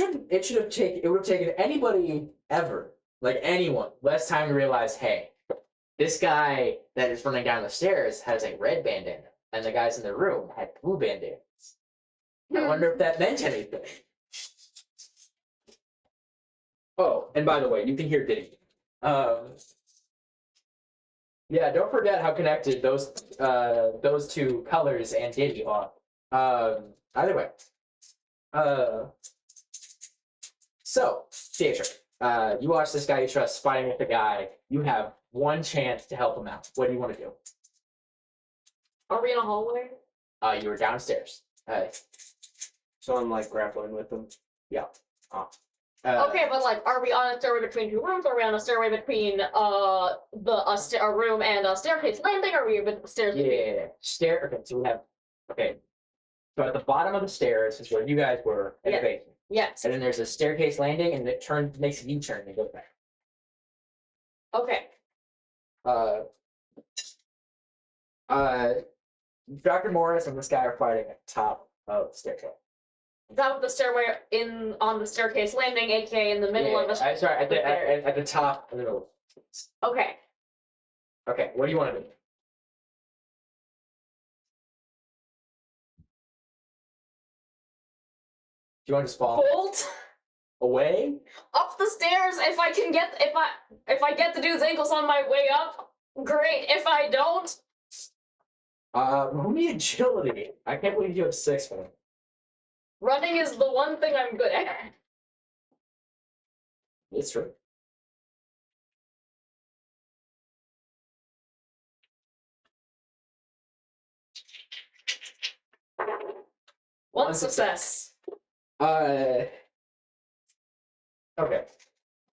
would have taken anybody ever, like anyone, less time to realize, hey, this guy that is running down the stairs has a red bandana, and the guys in the room had blue bandanas. I wonder if that meant anything. Oh, and by the way, you can hear Diddy. Yeah, don't forget how connected those two colors and Diddy are. Either way. So, Theatre, you watch this guy you trust fighting with the guy. You have one chance to help him out. What do you want to do? Are we in a hallway? You were downstairs. So I'm like grappling with them. Yeah. Okay, but like, are we on a stairway between two rooms? Are we on a stairway between a room and a staircase landing? Or are we stairs between? Yeah. Okay, so we have. Okay. So at the bottom of the stairs is where you guys were in Yeah. the basement. Yes. And then there's a staircase landing, and it makes a U-turn and goes back. Okay. Dr. Morris and this guy are fighting at the top of the staircase. Top of the stairway on the staircase landing, aka in the middle of the. Sorry, at the top, in the middle. Okay. Okay, what do you want to do? Do you want to just fall Bolt away? up the stairs. If I get the dude's ankles on my way up, great. If I don't, Roll me agility. I can't believe you have 6 for them. running is the one thing I'm good at. It's true. One success. Okay.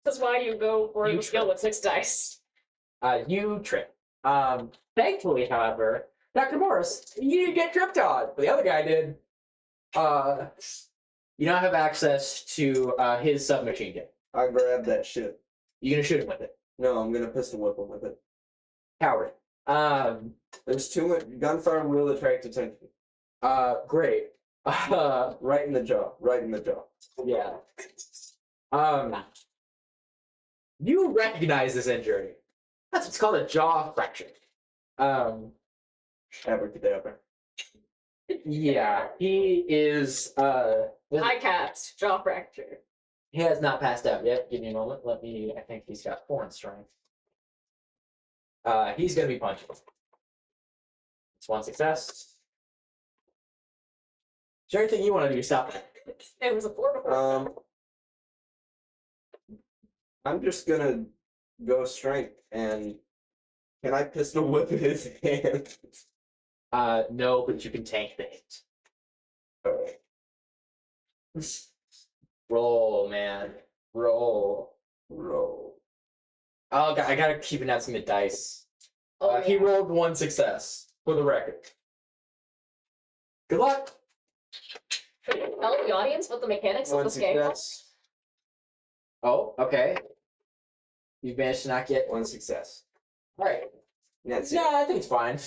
That's why you go for You the skill with 6 dice. You trip. Thankfully, however, Dr. Morris, you didn't get tripped on, but the other guy did. You now have access to his submachine gun. I grab that shit. You gonna shoot him with it? No, I'm gonna pistol whip him with it. Coward. There's too much gunfire will attract attention. Great. Right in the jaw. Right in the jaw. Yeah. You recognize this injury. That's what's called a jaw fracture. Abracadabra. Yeah, he is. High cast, jaw fracture. He has not passed out yet. Give me a moment. I think he's got 4 in strength. He's gonna be punchable. It's 1 success. Is there anything you want to do to stop that? It was a 4 before. I'm just gonna go strength and can I pistol whip his hand? No, but you can tank the hit. Alright. Roll, man. Roll. Roll. Oh, I gotta keep announcing the dice. Oh, He yeah. rolled 1 success for the record. Good luck. Should we tell the audience what the mechanics of One this game are? success. Oh, okay. You managed to not get 1 success. All right. That's it. Yeah, I think it's fine.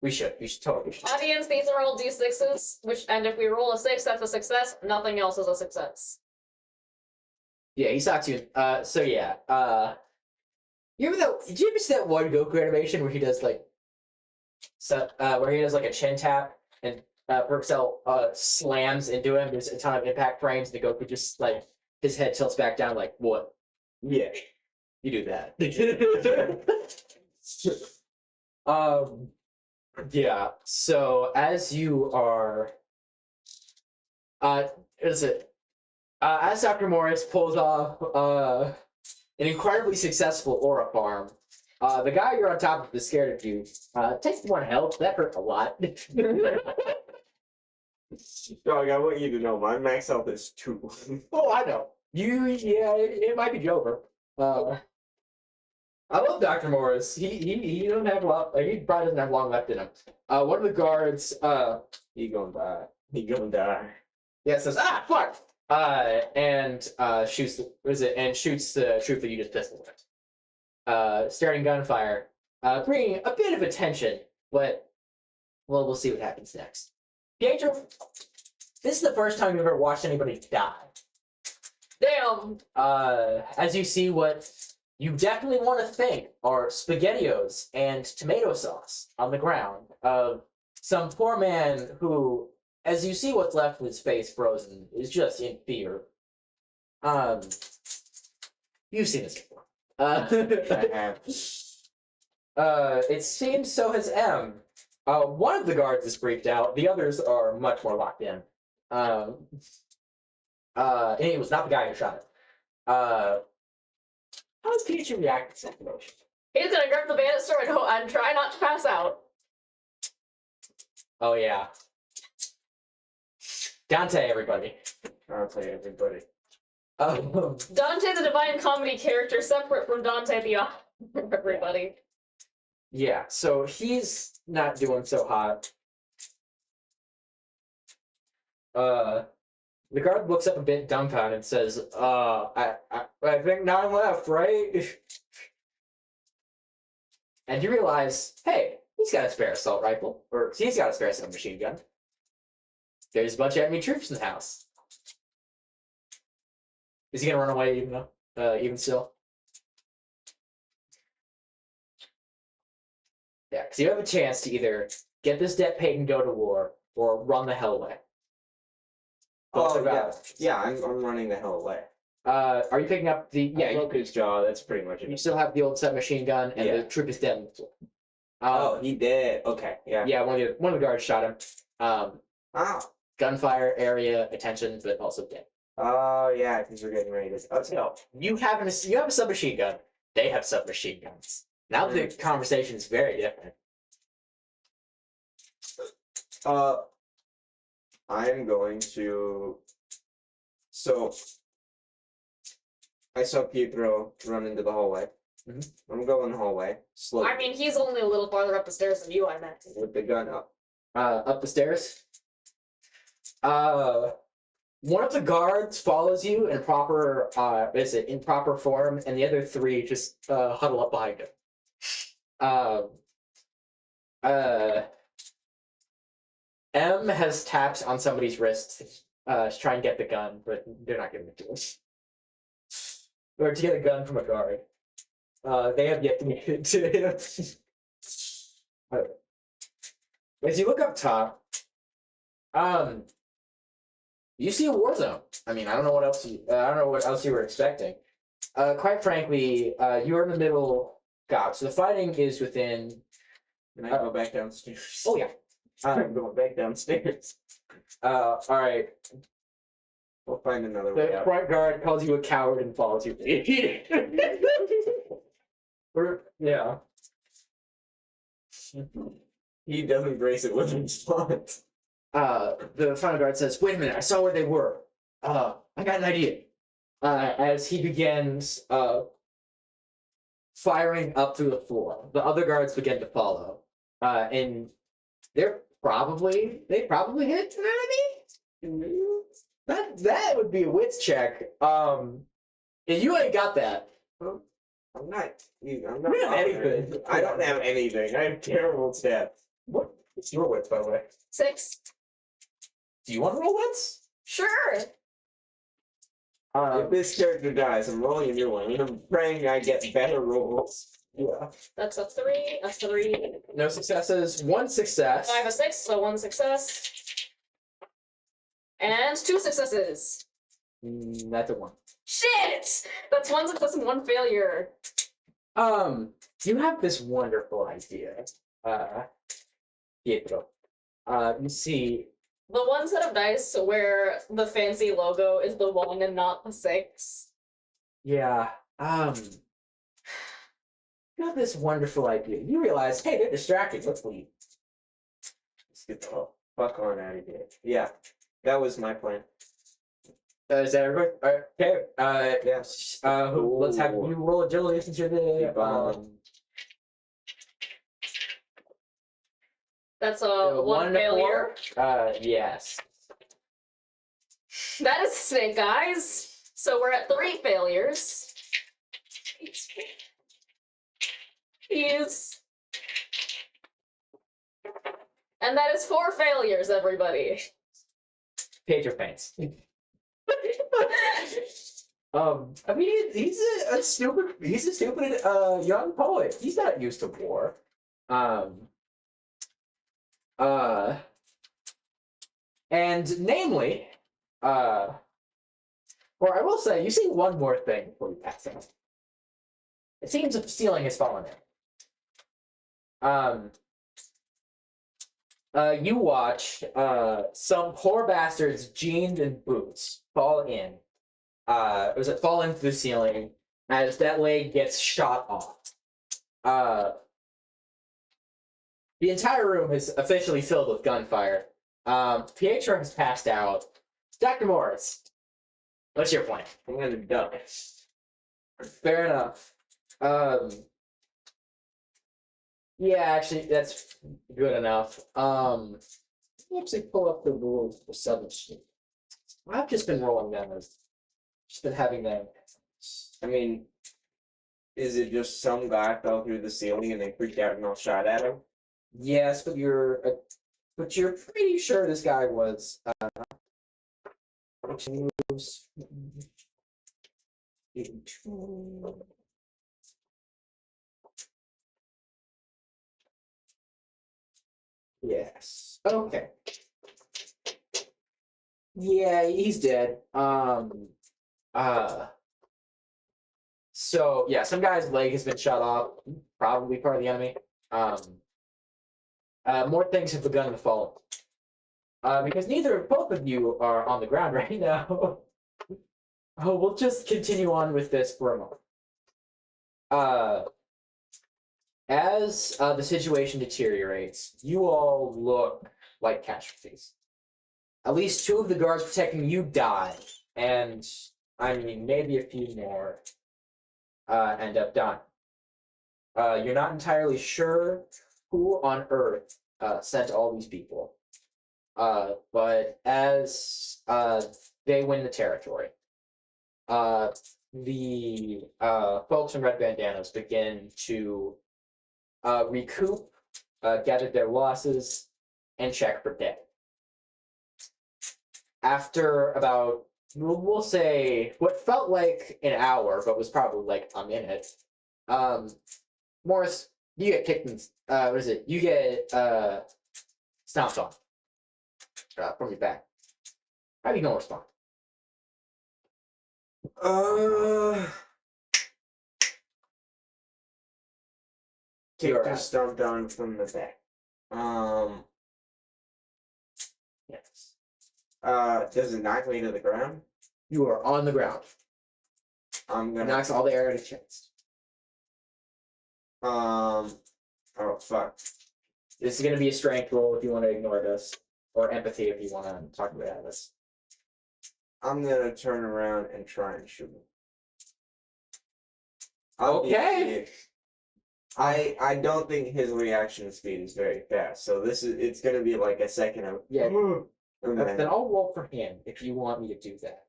We should totally should. Audience, these are all d6s, and if we roll a 6, that's a success. Nothing else is a success. Yeah, he saw too. So yeah. Did you ever see that one Goku animation where he does like, where he does like a chin tap and Berksel slams into him? There's a ton of impact frames. And the Goku just like his head tilts back down. Like what? Yeah. You do that. Yeah. So as you are, as Dr. Morris pulls off an incredibly successful aura farm, The guy you're on top of is scared of you. Take 1 health. That hurt a lot. Dog, I want you to know my max health is 2. Oh, I know. Yeah, it might be Jover. I love Dr. Morris. He doesn't have a lot. He probably doesn't have long left in him. One of the guards. He gonna die. He gonna die. Yeah, says fuck. And shoots the troop that you just pistol whipped. Starting gunfire, bringing a bit of attention, but well, we'll see what happens next. Pietro, this is the first time you've ever watched anybody die. Damn. As you see what you definitely want to think are SpaghettiOs and tomato sauce on the ground of some poor man who, as you see what's left of his face frozen, is just in fear. You've seen this before. I have. It seems so has M. One of the guards is freaked out. The others are much more locked in. And it was not the guy who shot it. How does Pikachu react to that emotion? He's gonna grab the bandit sword and try not to pass out. Oh yeah. Dante, everybody. I'll tell you, everybody. Dante the Divine Comedy character, separate from Dante the everybody. Yeah, so he's not doing so hot. The guard looks up a bit dumbfounded and says, I think 9 left, right? And you realize, hey, he's got a spare assault rifle, or he's got a spare submachine gun. There's a bunch of enemy troops in the house. Is he gonna run away even still? Yeah, because you have a chance to either get this debt paid and go to war, or run the hell away. Oh, yeah, I'm running the hell away. Are you picking up the... I Yeah, broke his jaw, that's pretty much you it. still have the old submachine gun, and the troop is dead. He did. Okay, yeah. Yeah, one of the guards shot him. Oh. Gunfire area, attention, but also dead. Oh, yeah, because we're getting ready to... Let's go. You have a submachine gun. They have submachine guns. Now the conversation is very different. I'm going to... So, I saw Pietro run into the hallway. Mm-hmm. I'm going the hallway, slowly, I mean, he's only a little farther up the stairs than you, I meant. with the gun up. Up the stairs. One of the guards follows you in proper form, and the other 3 just huddle up behind him. M has tapped on somebody's wrist to try and get the gun, but they're not giving it to us. Or to get a gun from a guard. They have yet to get it to him. As you look up top, you see a war zone. I mean, I don't know what else you were expecting. Quite frankly, you're in the middle. God, so the fighting is within. Can I go back downstairs? Oh yeah. I'm going back downstairs. All right. We'll find another way The out. front guard calls you a coward and follows you. Yeah. He doesn't brace it with response. The front guard says, "Wait a minute! I saw where they were. I got an idea." As he begins firing up through the floor, the other guards begin to follow, and they probably hit an enemy. That would be a wits check. And you ain't got that. I'm not You don't have anything. I don't have anything. I have terrible stats. What's your wits, by the way? 6. Do you want to roll wits? Sure. If this character dies, I'm rolling a new one. I'm praying I get better rolls. Yeah. That's a 3. That's 3. No successes. 1 success. I have a 6, so 1 success. And 2 successes. That's a 1. Shit! That's 1 success and 1 failure. You have this wonderful idea, Pietro. You see, The one set of dice where the fancy logo is the 1 and not the 6. yeah, got this wonderful idea. You realize, hey, they're distracted. Let's leave. Let's get the fuck on out of here. Yeah, that was my plan. Is that everybody? Okay. Yes. Let's have you roll agility since you're the. That's a one to failure. 4. Yes. That is Snake Eyes. So we're at 3 failures. He's. And that is 4 failures, everybody. Pedro faints. I mean, he's a stupid young poet. He's not used to war. And namely, or I will say, you see one more thing before you pass out. It seems the ceiling has fallen in. You watch some poor bastard's jeans and boots fall in. Fall into the ceiling as that leg gets shot off. The entire room is officially filled with gunfire. Pietro has passed out. Dr. Morris, what's your plan? I'm gonna die. Fair enough. Yeah, actually, that's good enough. Let me actually pull up the rules for Southern Street. I've just been rolling them. Just been having them. I mean, is it just some guy fell through the ceiling and they freaked out and all shot at him? Yes, but you're pretty sure this guy was. Yes. Okay. Yeah, he's dead. So yeah, some guy's leg has been shot off. Probably part of the enemy. More things have begun to fall. Because both of you are on the ground right now. Oh, we'll just continue on with this for a moment. As the situation deteriorates, you all look like casualties. At least 2 of the guards protecting you die, and I mean maybe a few more end up dying. You're not entirely sure who on Earth sent all these people, but as they win the territory, the folks in red bandanas begin to recoup, gather their losses, and check for debt. After about, we'll say, what felt like an hour, but was probably like a minute, Morris, you get kicked in, what is it? You get stomped on from your back. How do you gonna respond? Kicked or stomped on from the back. Yes. Does it knock me to the ground? You are on the ground. I'm It gonna. knocks all the air out of your chest. Oh fuck. This is gonna be a strength roll if you want to ignore this, or empathy if you want to talk about this. I'm gonna turn around and try and shoot him. Okay. I don't think his reaction speed is very fast, so it's gonna be like a second of Yeah. and Then I'll roll for him if you want me to do that.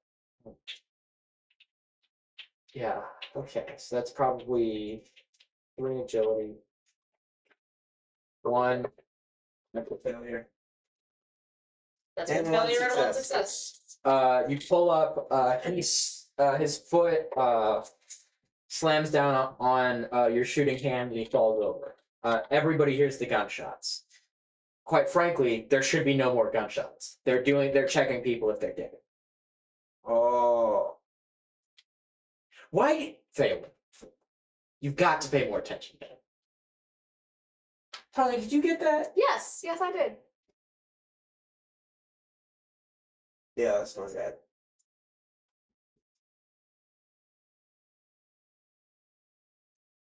Yeah. Okay. So that's probably 3 agility, 1 mental failure. That's And 1 one failure and 1 success. success. You pull up. His foot slams down on your shooting hand, and he falls over. Everybody hears the gunshots. Quite frankly, there should be no more gunshots. They're checking people if they're dead. Oh. Why fail? You've got to pay more attention to it. Tony, did you get that? Yes, I did. Yeah, that's not bad.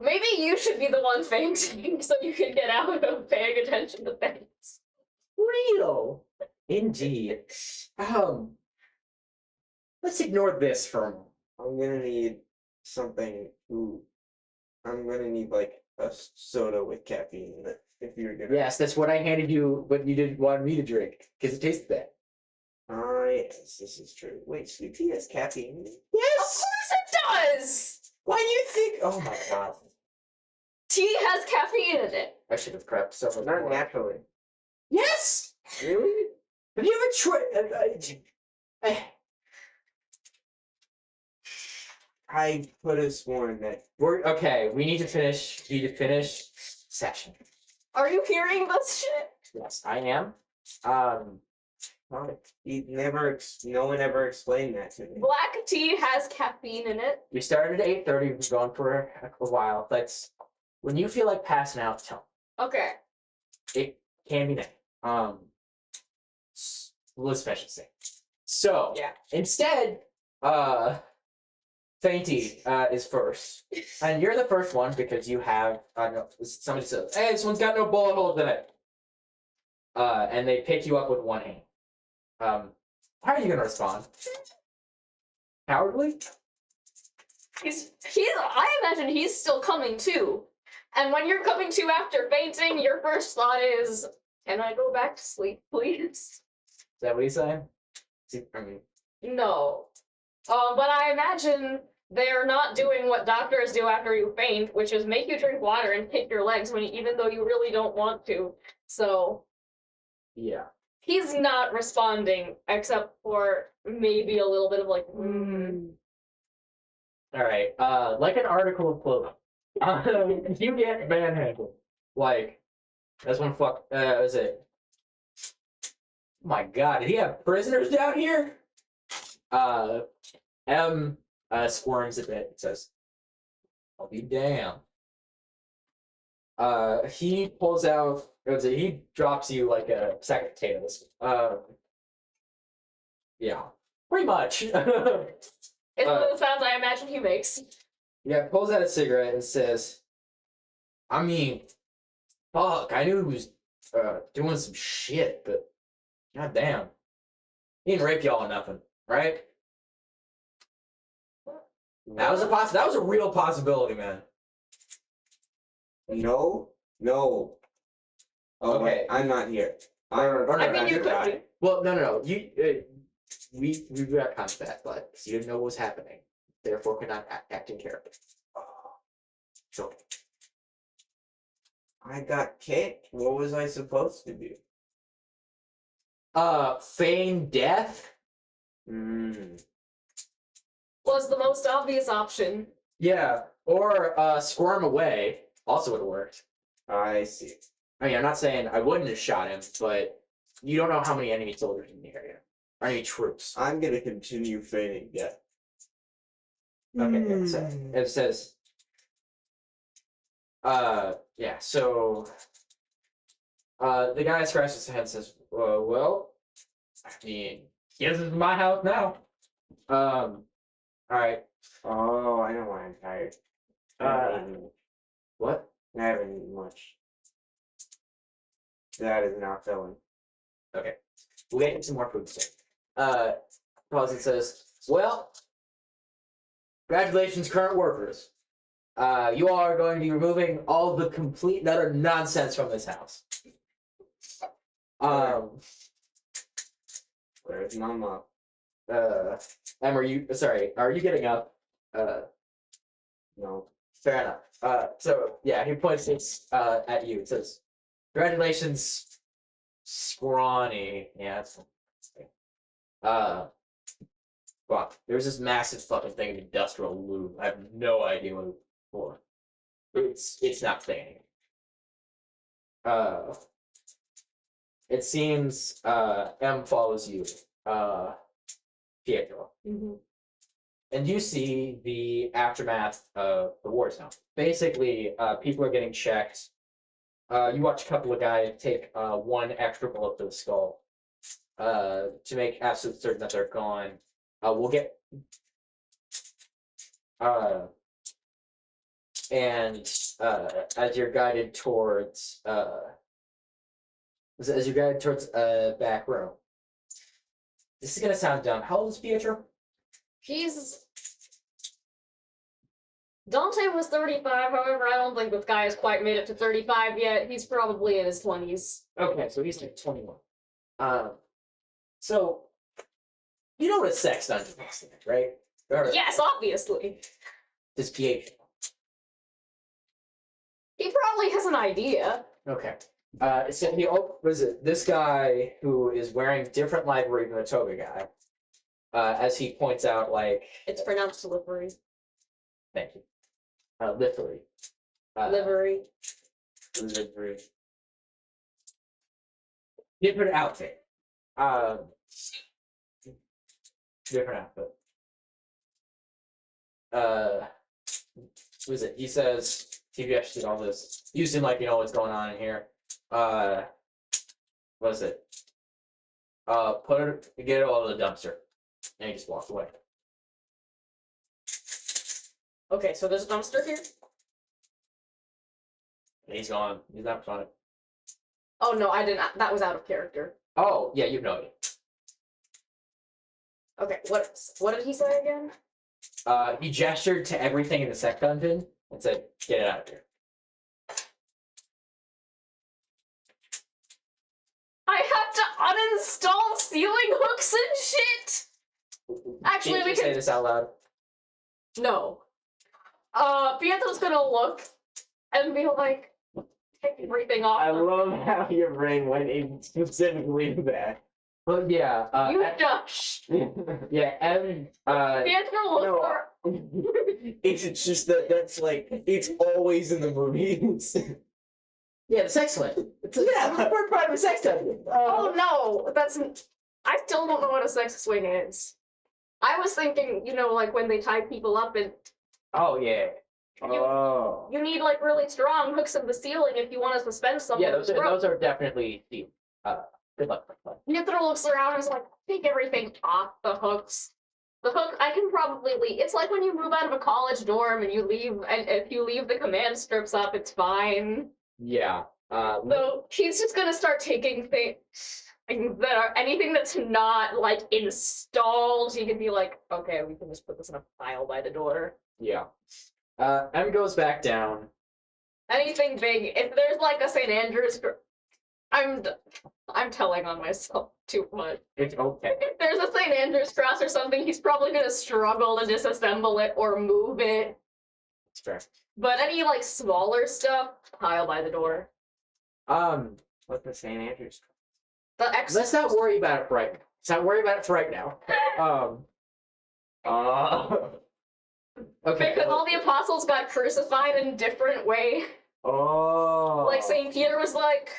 Maybe you should be the one fainting so you can get out of paying attention to things. Real. Indeed. Let's ignore this for a moment. I'm gonna need something. Ooh, I'm gonna need like a soda with caffeine in it. If you're gonna. Yes, that's what I handed you, but you didn't want me to drink because it tasted bad. Yes, this is true. Wait, sweet tea has caffeine in it? Of Yes. course it does! Why do you think? Oh my god. Tea has caffeine in it. I should have prepped so much Not more. naturally. Yes. Really? Have you ever tried? I could have sworn that. We're okay. We need to finish. Session. Are you hearing this shit? Yes, I am. No one ever explained that to me. Black tea has caffeine in it. We started at 8:30. We've been going for a while. Let's. When you feel like passing out, tell Okay. me. It can be night. Let's finish this thing. So Yeah. instead, Fainty is first, and you're the first one because you have. No, somebody says, "Hey, this one's got no bullet holes in it." And they pick you up with one hand. How are you gonna respond? Cowardly? I imagine he's still coming too. And when you're coming to after fainting, your first thought is, can I go back to sleep, please? Is that what he's saying? I mean, No. But I imagine they're not doing what doctors do after you faint, which is make you drink water and kick your legs even though you really don't want to. So yeah. he's not responding except for maybe a little bit of like, All right. Like an article of clothing. You get manhandled. Like, that's one fuck. Was it? Oh my god, did he have prisoners down here? M squirms a bit and says, I'll be damned. He pulls out, he drops you like a sack of potatoes. Yeah, pretty much. It's one of the sounds I imagine he makes. Yeah, pulls out a cigarette and says, I mean, fuck, I knew he was doing some shit, but goddamn. He didn't rape y'all or nothing, right? That was a real possibility, man. No. Oh, Okay. wait, I'm not here. I mean, you could be. Well, no. You, we got past that, but you didn't know what was happening. Therefore, could not act in character. So, I got kicked. What was I supposed to do? feign death. Was the most obvious option. Yeah, or squirm away. Also would have worked. I see. I mean, I'm not saying I wouldn't have shot him, but you don't know how many enemy soldiers in the area, or enemy troops. I'm gonna continue feigning death. Okay, so it says, yeah, so, the guy scratches his head and says, well, I mean, this is my house now. Alright, Oh, I know why I'm tired. I haven't eaten- what? I haven't eaten much. That is not filling. Okay, we'll get into some more food soon. Pause and says, well, congratulations, current workers. You all are going to be removing all the complete and utter nonsense from this house. Where's Mama? Em, are you getting up? No. Fair enough. So yeah, he points this at you. It says, congratulations, scrawny. Yeah, that's fuck. There's this massive fucking thing of industrial lube. I have no idea what it's for. It's not thing. It seems M follows you, Pietro. Mm-hmm. And you see the aftermath of the war zone. Basically, people are getting checked. You watch a couple of guys take one extra bullet to the skull to make absolute certain that they're gone. We'll get and as you're guided towards back room. This is gonna sound dumb. How old is Pietro? He's Dante was 35, however, I don't think this guy has quite made it to 35 yet. He's probably in his 20s. Okay, so he's like 21. So you know what a sex dungeon is, right? Or Yes, obviously. does Pietro? He probably has an idea. Okay. So he was it this guy who is wearing different livery than the toga guy. As he points out, like It's pronounced livery. thank you. Livery. Livery. Livery. Different outfit. Different outfit. What is it? He says, TVS did all this. You seem like you know what's going on in here. What is it? Get it all to the dumpster. And he just walked away. Okay, so there's a dumpster here? And he's gone. He's not on it. Oh no, I didn't. That was out of character. Oh, yeah, you know it. Okay, what did he say again? He gestured to everything in the sec dungeon and said, get it out of here. I have to uninstall ceiling hooks and shit! Actually, Did we you say can. this out loud? No. Pietro's gonna look and be like, take everything off. I love how your brain went in specifically to that. Well, yeah. You Josh. Yeah, and Pietro looks no, for. it's just that's like it's always in the movies. yeah, the sex one. Yeah. We're part of the sex dungeon. Oh no, that's. I still don't know what a sex swing is. I was thinking, like when they tie people up and Oh yeah. Oh. you need like really strong hooks in the ceiling if you want to suspend someone. Yeah, those are definitely the. Good luck. Pietro looks around and is like, take everything off the hooks. The hook, I can probably leave. It's like when you move out of a college dorm and you leave, and if you leave the command strips up, it's fine. Yeah. So he's just gonna start taking things that are anything that's not like installed. He can be like, okay, we can just put this in a pile by the door. Yeah. M goes back down. Anything big, if there's like a St. Andrew's, I'm telling on myself too much. It's okay. If there's a St. Andrew's cross or something, he's probably gonna struggle to disassemble it or move it. It's fair. But any like smaller stuff, pile by the door. What's the St. Andrew's? The X. Let's not worry about it for right now. Let's not worry about it for right now. Okay. Because all the apostles got crucified in different way. Oh. Like Saint Peter was like,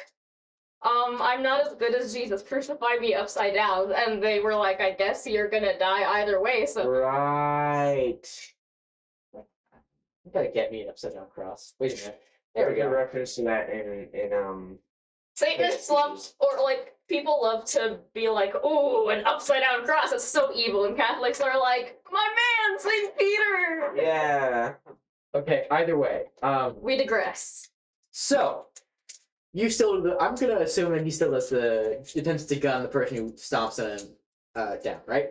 I'm not as good as Jesus. Crucify me upside down. And they were like, I guess you're gonna die either way. So Right. You gotta get me an upside down cross. Wait a minute. There There we was a go. reference to that in Satanists love, or like people love to be like, ooh, an upside down cross. It's so evil. And Catholics are like, my man, Saint Peter. Yeah. Okay, either way. We digress. So you still I'm gonna assume that he still does attempts to gun the person who stomps him down, right?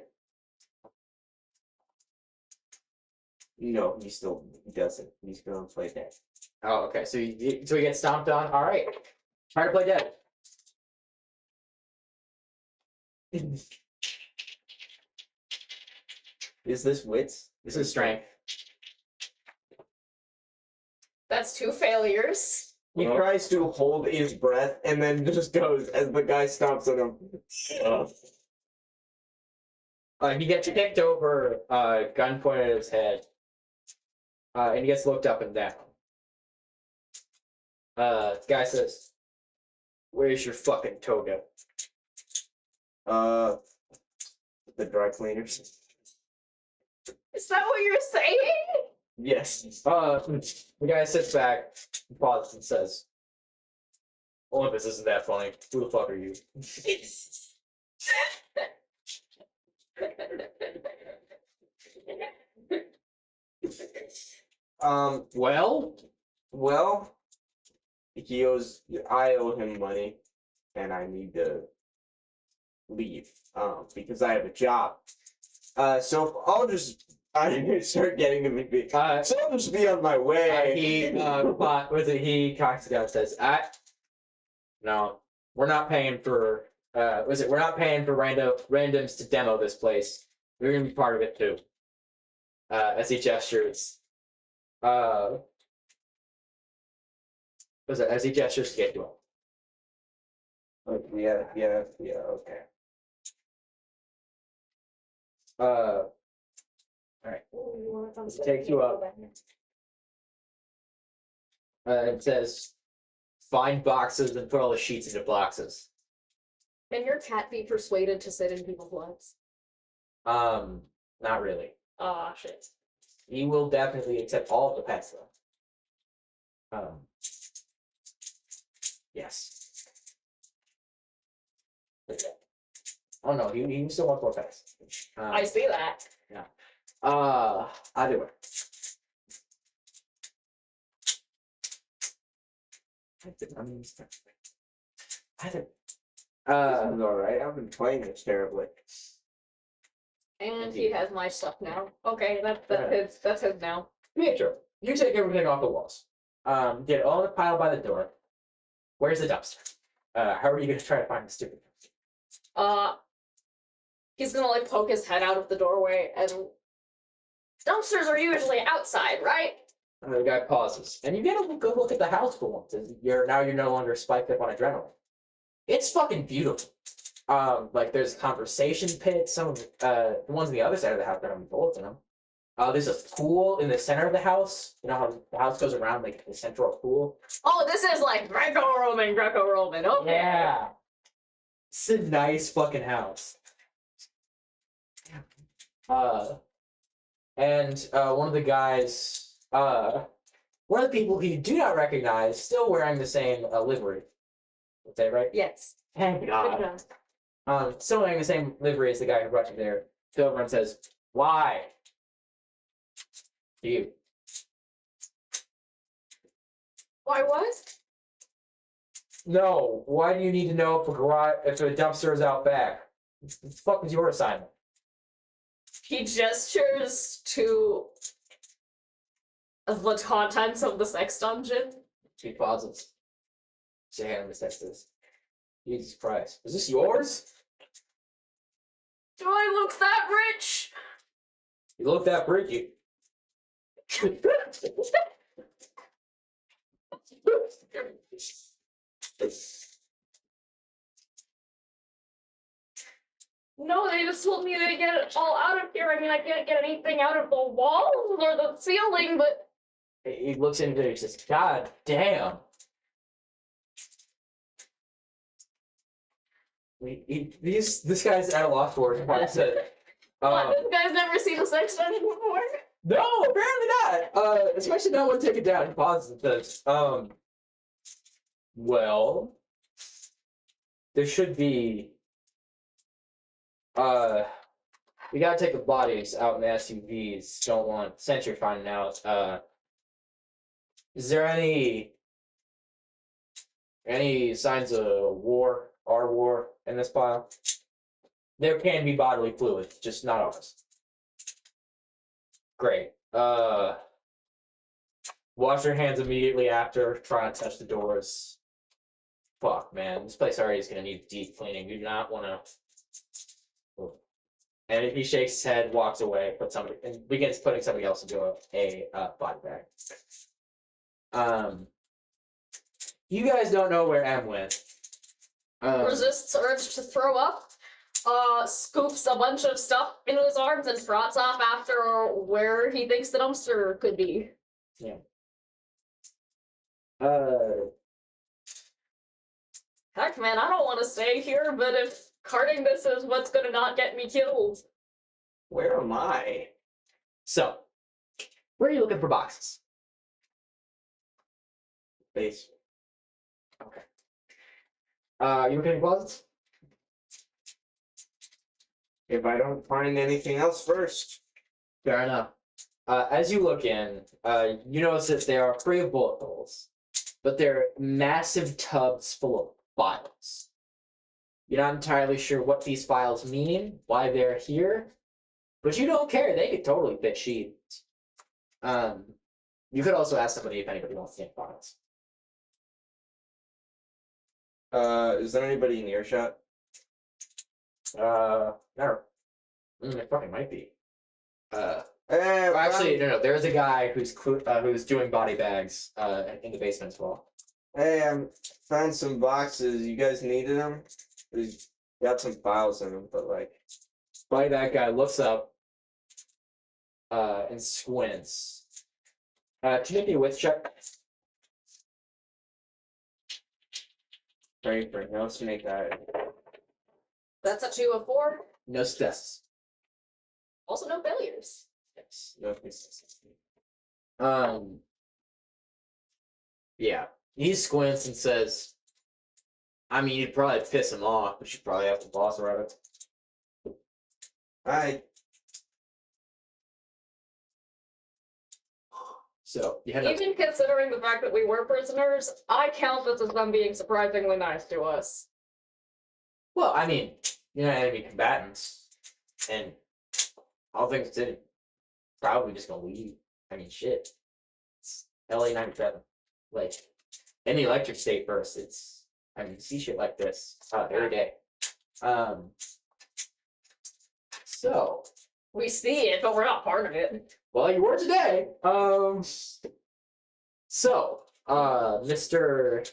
No, he doesn't. He's gonna play dead. Oh, okay. So he gets stomped on. All right. Try to play dead. Is this wits? This is strength. That's 2 failures. He tries to hold his breath and then just goes as the guy stomps on him. He gets kicked over, gun pointed at his head, and he gets looked up and down. The guy says, "Where's your fucking toga?" The dry cleaners. Is that what you're saying? Yes. The guy sits back, pauses, and says, "Olympus isn't that funny. Who the fuck are you?" Well, Well, I owe him money, and I need to leave. Because I have a job. So I start getting him big. So I'll just be on my way. he cocks it down and says, no, we're not paying for we're not paying for randoms to demo this place. We're gonna be part of it too. As he gestures. As he gestures to get to him. Yeah, okay. Alright. Takes you up. It says, find boxes and put all the sheets into boxes. Can your cat be persuaded to sit in people's lives? Not really. Ah, shit. He will definitely accept all of the pets though. Yes. Oh no, he still wants more pets. I see that. I do it. This is alright. I've been playing this terribly. And he has my stuff now. Okay, that's his now. Pietro, you take everything off the walls. Get it all in a pile by the door. Where's the dumpster? How are you gonna try to find the stupid dumpster? He's gonna like poke his head out of the doorway, and dumpsters are usually outside, right? The guy pauses, and you get a good look at the house for once. You're no longer spiked up on adrenaline. It's fucking beautiful. Like there's conversation pits. Some of the ones on the other side of the house don't have bullets in them. There's a pool in the center of the house. You know how the house goes around like the central pool. Oh, this is like Greco-Roman. Okay. Yeah, it's a nice fucking house. And one of the guys, one of the people who you do not recognize, still wearing the same livery. Is that right? Yes. Thank Good God. job. Still wearing the same livery as the guy who brought you there. Goes over and says, "Why?" To you. Why what? No. Why do you need to know if a dumpster is out back? What the fuck is your assignment? He gestures to the contents of the sex dungeon. He pauses. Your hand says this. Jesus Christ. Is this yours? Do I look that rich? You look that freaky. No, they just told me to get it all out of here. I mean, I can't get anything out of the walls or the ceiling, but... He looks into it and says, God damn. This guy's at a loss for words. This guy's never seen a sex dungeon before? No, apparently not. Especially not when take it down. He pauses and says, well, there should be, we gotta take the bodies out in the SUVs. Don't want Sentry finding out. Is there any signs of our war in this pile? There can be bodily fluid, just not ours. Great. Wash your hands immediately after. Try not to touch the doors. Fuck, man. This place already is going to need deep cleaning. You do not want to... And if he shakes his head, walks away, and begins putting somebody else into a body bag. You guys don't know where M went. Resists urge to throw up. Scoops a bunch of stuff into his arms and trots off after where he thinks the dumpster could be. Yeah. Heck, man, I don't want to stay here, but if carting this is what's gonna not get me killed. Where am I? So, where are you looking for boxes? Basement. Okay. You looking in closets? If I don't find anything else first. Fair enough. As you look in, you notice that they are free of bullet holes, but they're massive tubs full of files. You're not entirely sure what these files mean, why they're here, but you don't care. They could totally fit sheets. You could also ask somebody if anybody wants to take files. Is there anybody in earshot? No. It fucking might be. Hey, No. There's a guy who's doing body bags in the basement as well. Hey, I found some boxes. You guys needed them? We got some files in them, but like. Body bag guy looks up and squints. Can you make me a wits check? Pray for no snake eye. That's a 2 of 4. No successes. Also, no failures. Yes. No successes. Yeah. He squints and says, I mean, you'd probably piss him off, but you'd probably have to boss around it. Alright. So, you head up. Even considering the fact that we were prisoners, I count this as them being surprisingly nice to us. Well, I mean, you're not enemy combatants, and all things considered, probably just gonna leave. I mean, shit. It's LA 97. Like, in the electric state first, I mean, you see shit like this every day. So, We see it, but we're not part of it. well, you were today. So, Mr.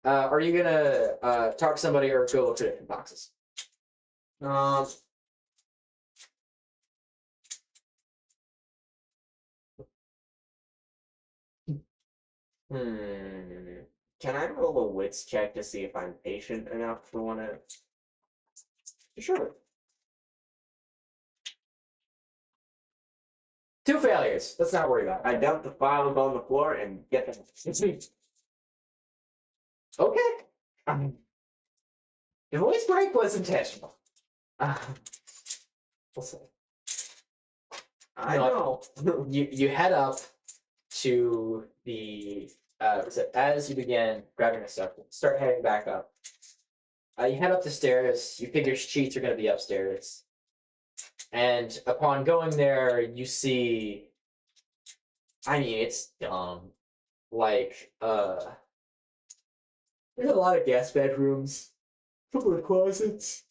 Are you gonna talk to somebody or go look at different boxes? Can I roll a wits check to see if I'm patient enough to want to? Sure. 2 failures. Let's not worry about it. I dump the files on the floor and get them. Okay. The voice break was intentional. We'll see. I know. You head up to the so as you begin grabbing your stuff, start heading back up. You head up the stairs. You figure sheets are going to be upstairs, and upon going there, you see. I mean, it's dumb. Like, there's a lot of guest bedrooms, a couple of closets.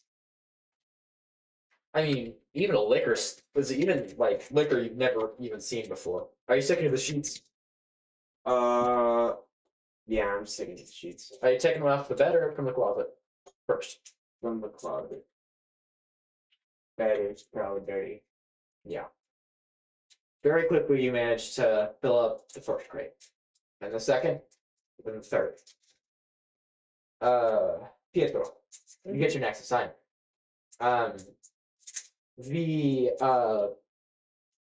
I mean, even a liquor was it even like liquor you've never even seen before. Are you sticking to the sheets? Yeah, I'm sticking to the sheets. Are you taking them off the bed or from the closet first? From the closet. Bed is probably dirty. Yeah. Very quickly, you manage to fill up the first crate, and the second, and the third. Pietro, you get your next assignment. The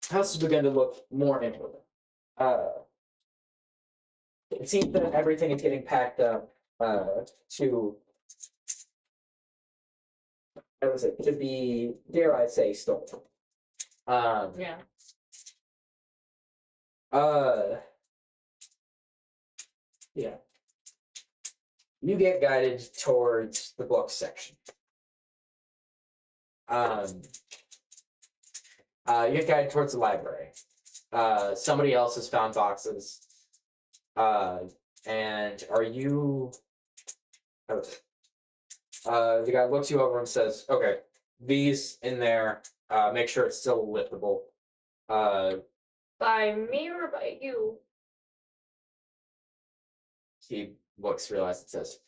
house has begun to look more intimate. It seems that everything is getting packed up to to be, dare I say, stolen. Yeah. Yeah. You get guided towards the books section. You get guided towards the library. Somebody else has found boxes. And are you? The guy looks you over and says, "Okay, these in there. Make sure it's still liftable." By me or by you? He looks, realizes, and says,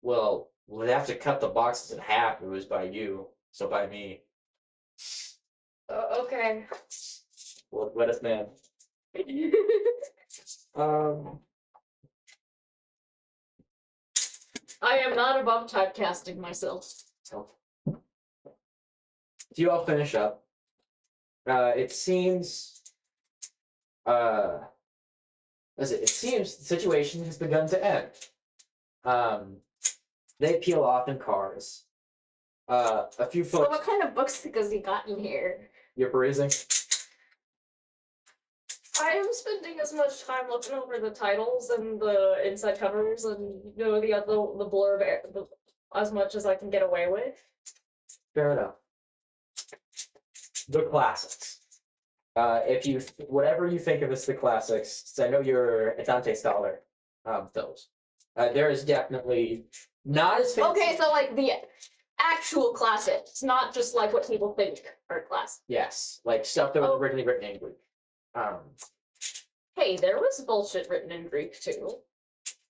"Well, we'd have to cut the boxes in half if it was by you, so by me." Okay. Well, let us man. I am not above typecasting myself. So, do you all finish up? It seems. It seems the situation has begun to end. They peel off in cars. A few So folks. what kind of books has he gotten here? You're perusing. I am spending as much time looking over the titles and the inside covers and the blurb as much as I can get away with. Fair enough. The classics. If you whatever you think of as the classics, 'cause I know you're a Dante scholar. Those. There is definitely not as fancy. Okay, so like the actual classics, not just like what people think are classics. Yes, like stuff that was originally written in Greek. Hey, there was bullshit written in Greek too.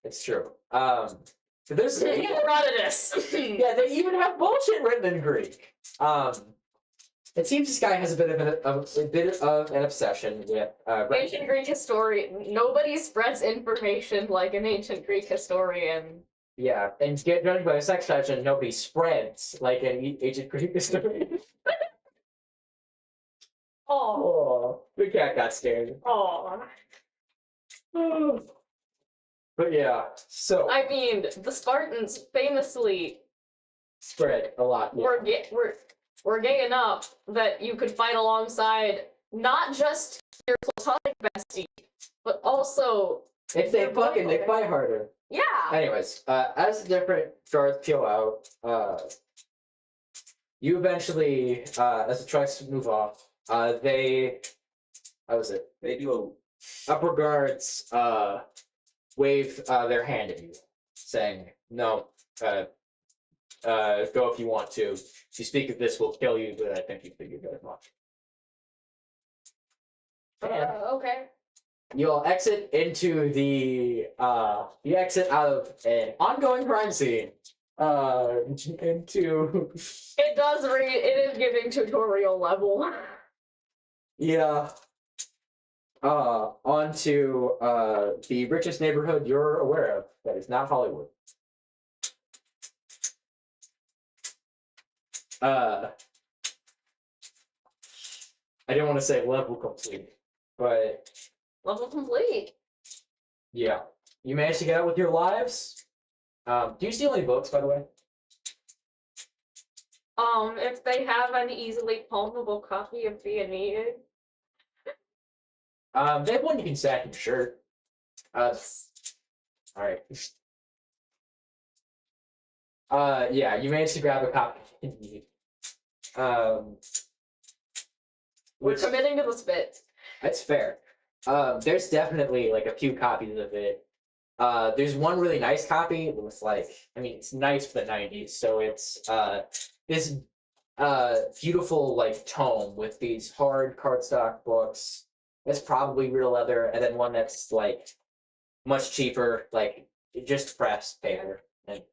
It's true. So there's Herodotus. yeah, they even have bullshit written in Greek. It seems this guy has a bit of an obsession with Ancient Greek historian. Nobody spreads information like an ancient Greek historian. yeah, and get judged by a sex fashion, nobody spreads like an ancient Greek historian. Oh, The cat got scared. oh. But yeah, so I mean, the Spartans famously spread a lot. Yeah. were gay enough that you could fight alongside not just your platonic bestie, but also If they your fucking, they boyfriend. fight harder. Yeah. Anyways, as the different drawers peel out, you eventually, as the trucks move off, they, how was it? They do Upper guards, wave their hand at you, saying, "No, go if you want to. If you speak of this, we'll kill you." But I think you figured as much. And Okay. you all exit into the you exit out of an ongoing crime scene. Into It does it is giving tutorial level. yeah. Onto the richest neighborhood you're aware of. That is not Hollywood. I didn't want to say level complete, but Level complete. yeah. You managed to get out with your lives. Do you steal any books, by the way? If they have an easily palmable copy of the Aeneid. They have one you can stack in your shirt. Alright. Yeah, you managed to grab a copy. We're Which, committing to the spit. that's fair. There's definitely like a few copies of it. There's one really nice copy with like, I mean, it's nice for the 90s, so it's this beautiful like tome with these hard cardstock books. That's probably real leather, and then one that's like much cheaper, like just pressed paper. And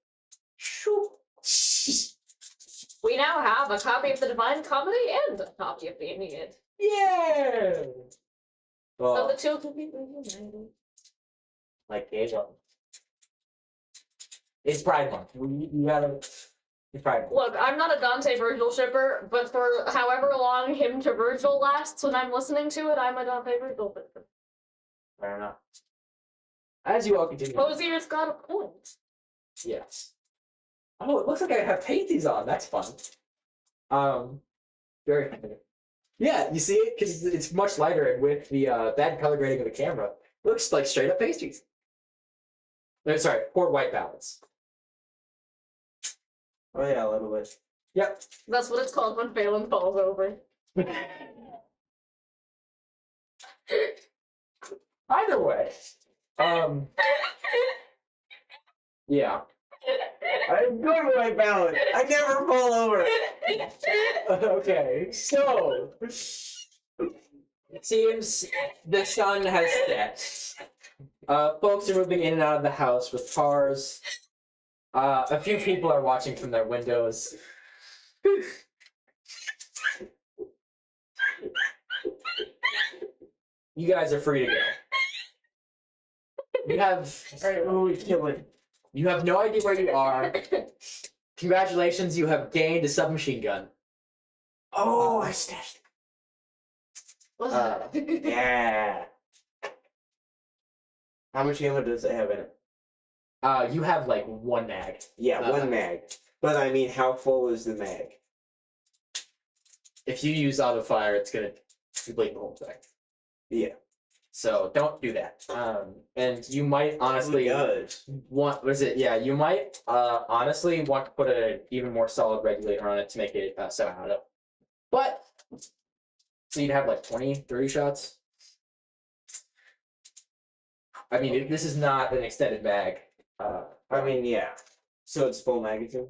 We now have a copy of the Divine Comedy and a copy of the Aeneid. yeah. So Well, the two can be reunited. like it's Pride Month. You gotta. It's Pride Month. Look, I'm not a Dante Virgil shipper, but for however long him to Virgil lasts when I'm listening to it, I'm a Dante Virgil shipper. Fair enough. As you all continue. Hosier's got a point. Yes. Oh, it looks like I have pasties on. That's fun. Very funny. Yeah, you see it because it's much lighter, and with the bad color grading of the camera, it looks like straight up pastries. No, sorry, port white balance. Oh yeah, a little bit. Yep. That's what it's called when Phelan falls over. Either way, yeah. I'm good with my balance. I never fall over. Okay, so it seems the sun has set. Folks are moving in and out of the house with cars. A few people are watching from their windows. You guys are free to go. You have Alright, what are we killing? you have no idea where you are. Congratulations, you have gained a submachine gun. Oh, I stashed it. Yeah. How much ammo does it have in it? You have like one mag. Yeah, one mag. But I mean, how full is the mag? if you use auto fire, it's gonna complete the whole thing. Yeah. So don't do that. And you might honestly want. Was it? Yeah, you might honestly want to put an even more solid regulator on it to make it semi-auto. But so you'd have like 20, 30 shots. I mean, this is not an extended mag. I mean, yeah. So it's full magazine.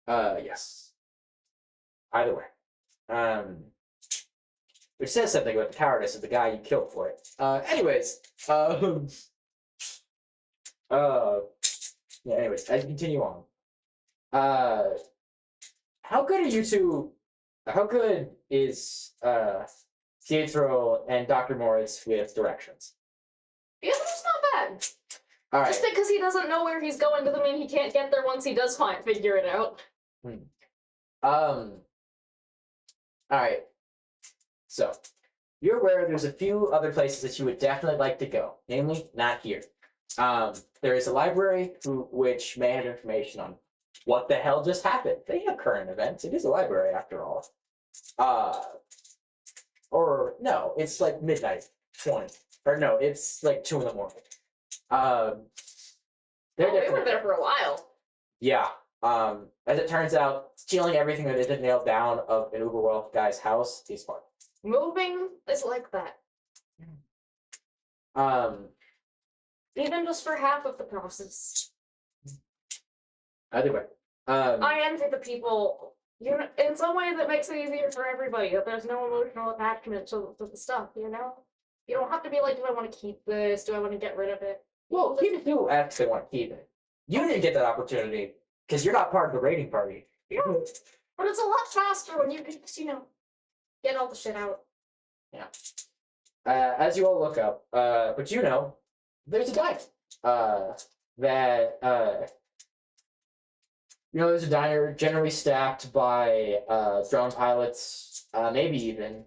Yes. Either way. Which says something about the cowardice of the guy you killed for it. Anyways. Yeah, anyways, as you continue on. How good are you two? How good is Pietro and Dr. Morris with directions? Pietro's not bad. All right. Just because he doesn't know where he's going doesn't mean he can't get there once he does figure it out. All right. So, you're aware there's a few other places that you would definitely like to go. Namely, not here. There is a library which may have information on what the hell just happened. They have current events. It is a library after all. Or no, it's like midnight 20. Or no, it's like 2 in the morning. We were there for a while. Yeah. As it turns out, stealing everything that isn't nailed down of an uber wealth guy's house is fun. Moving is like that. Even just for half of the process. Either way. I envy the people. In some way that makes it easier for everybody. That there's no emotional attachment to the stuff. You know. You don't have to be like, do I want to keep this? Do I want to get rid of it? Well, people do actually want to keep it. You didn't get that opportunity because you're not part of the raiding party. Yeah. But it's a lot faster when you can just, get all the shit out. Yeah. As you all look up, but there's a diner. There's a diner generally staffed by drone pilots, maybe even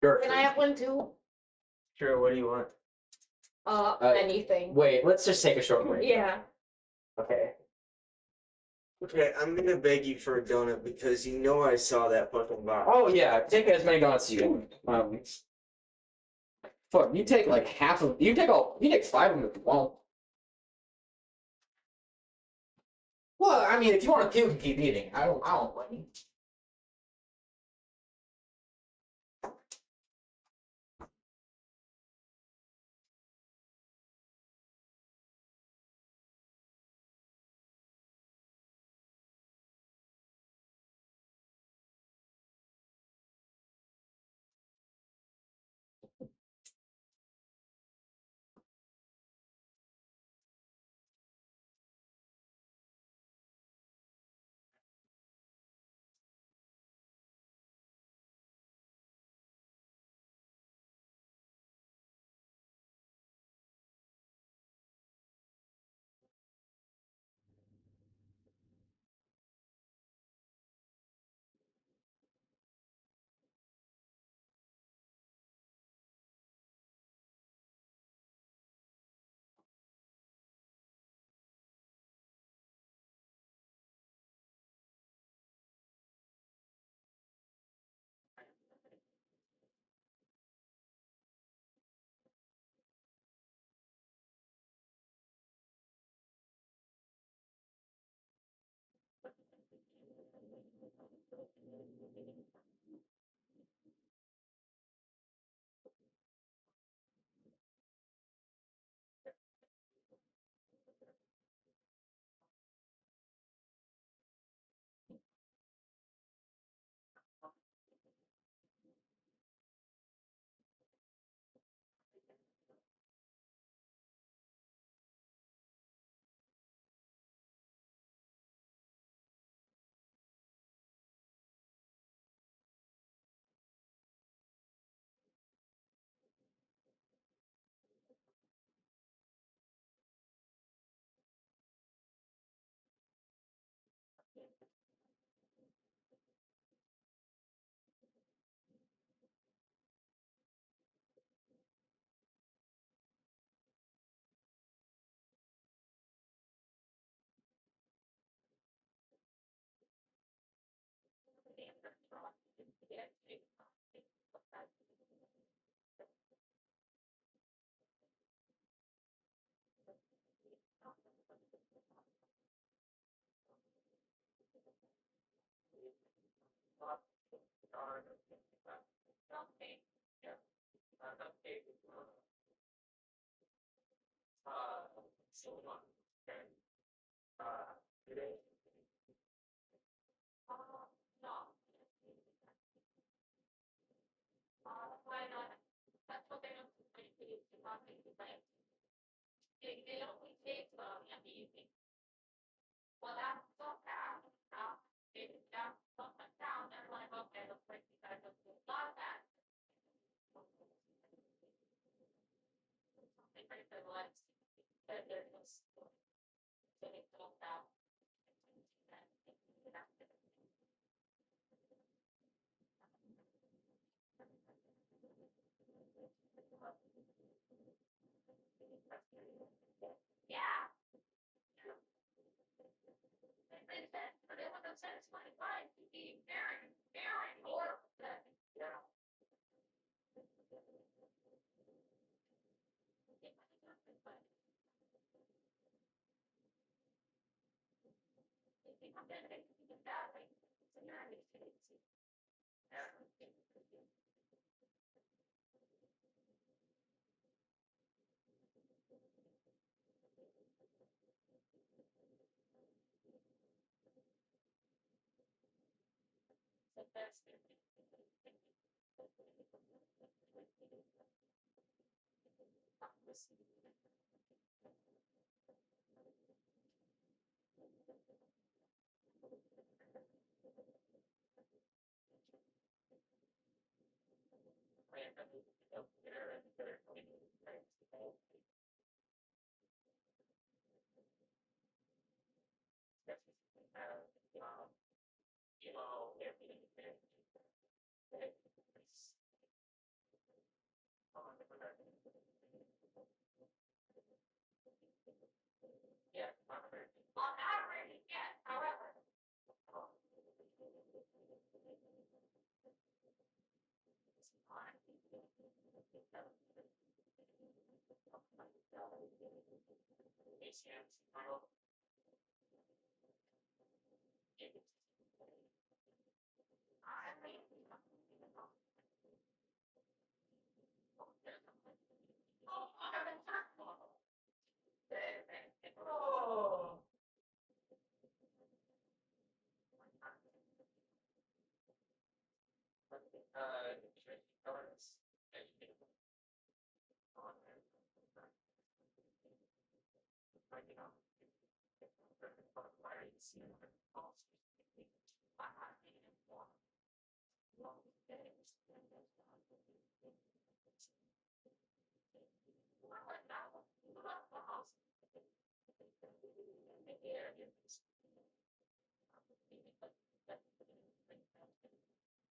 dirt. Can I have one too? Sure. What do you want? Anything. Wait, let's just take a short break. Yeah. Okay. Okay, I'm gonna beg you for a donut because I saw that fucking box. Oh yeah, take as many donuts as you want. Fuck, you take like half of. You take 5 of them if you want. Well, I mean, if you want to puke and keep eating, I don't blame you.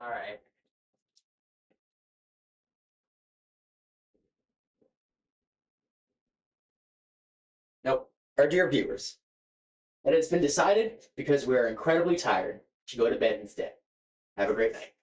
All right. Nope. Our dear viewers, and it's been decided because we are incredibly tired to go to bed instead. Have a great night.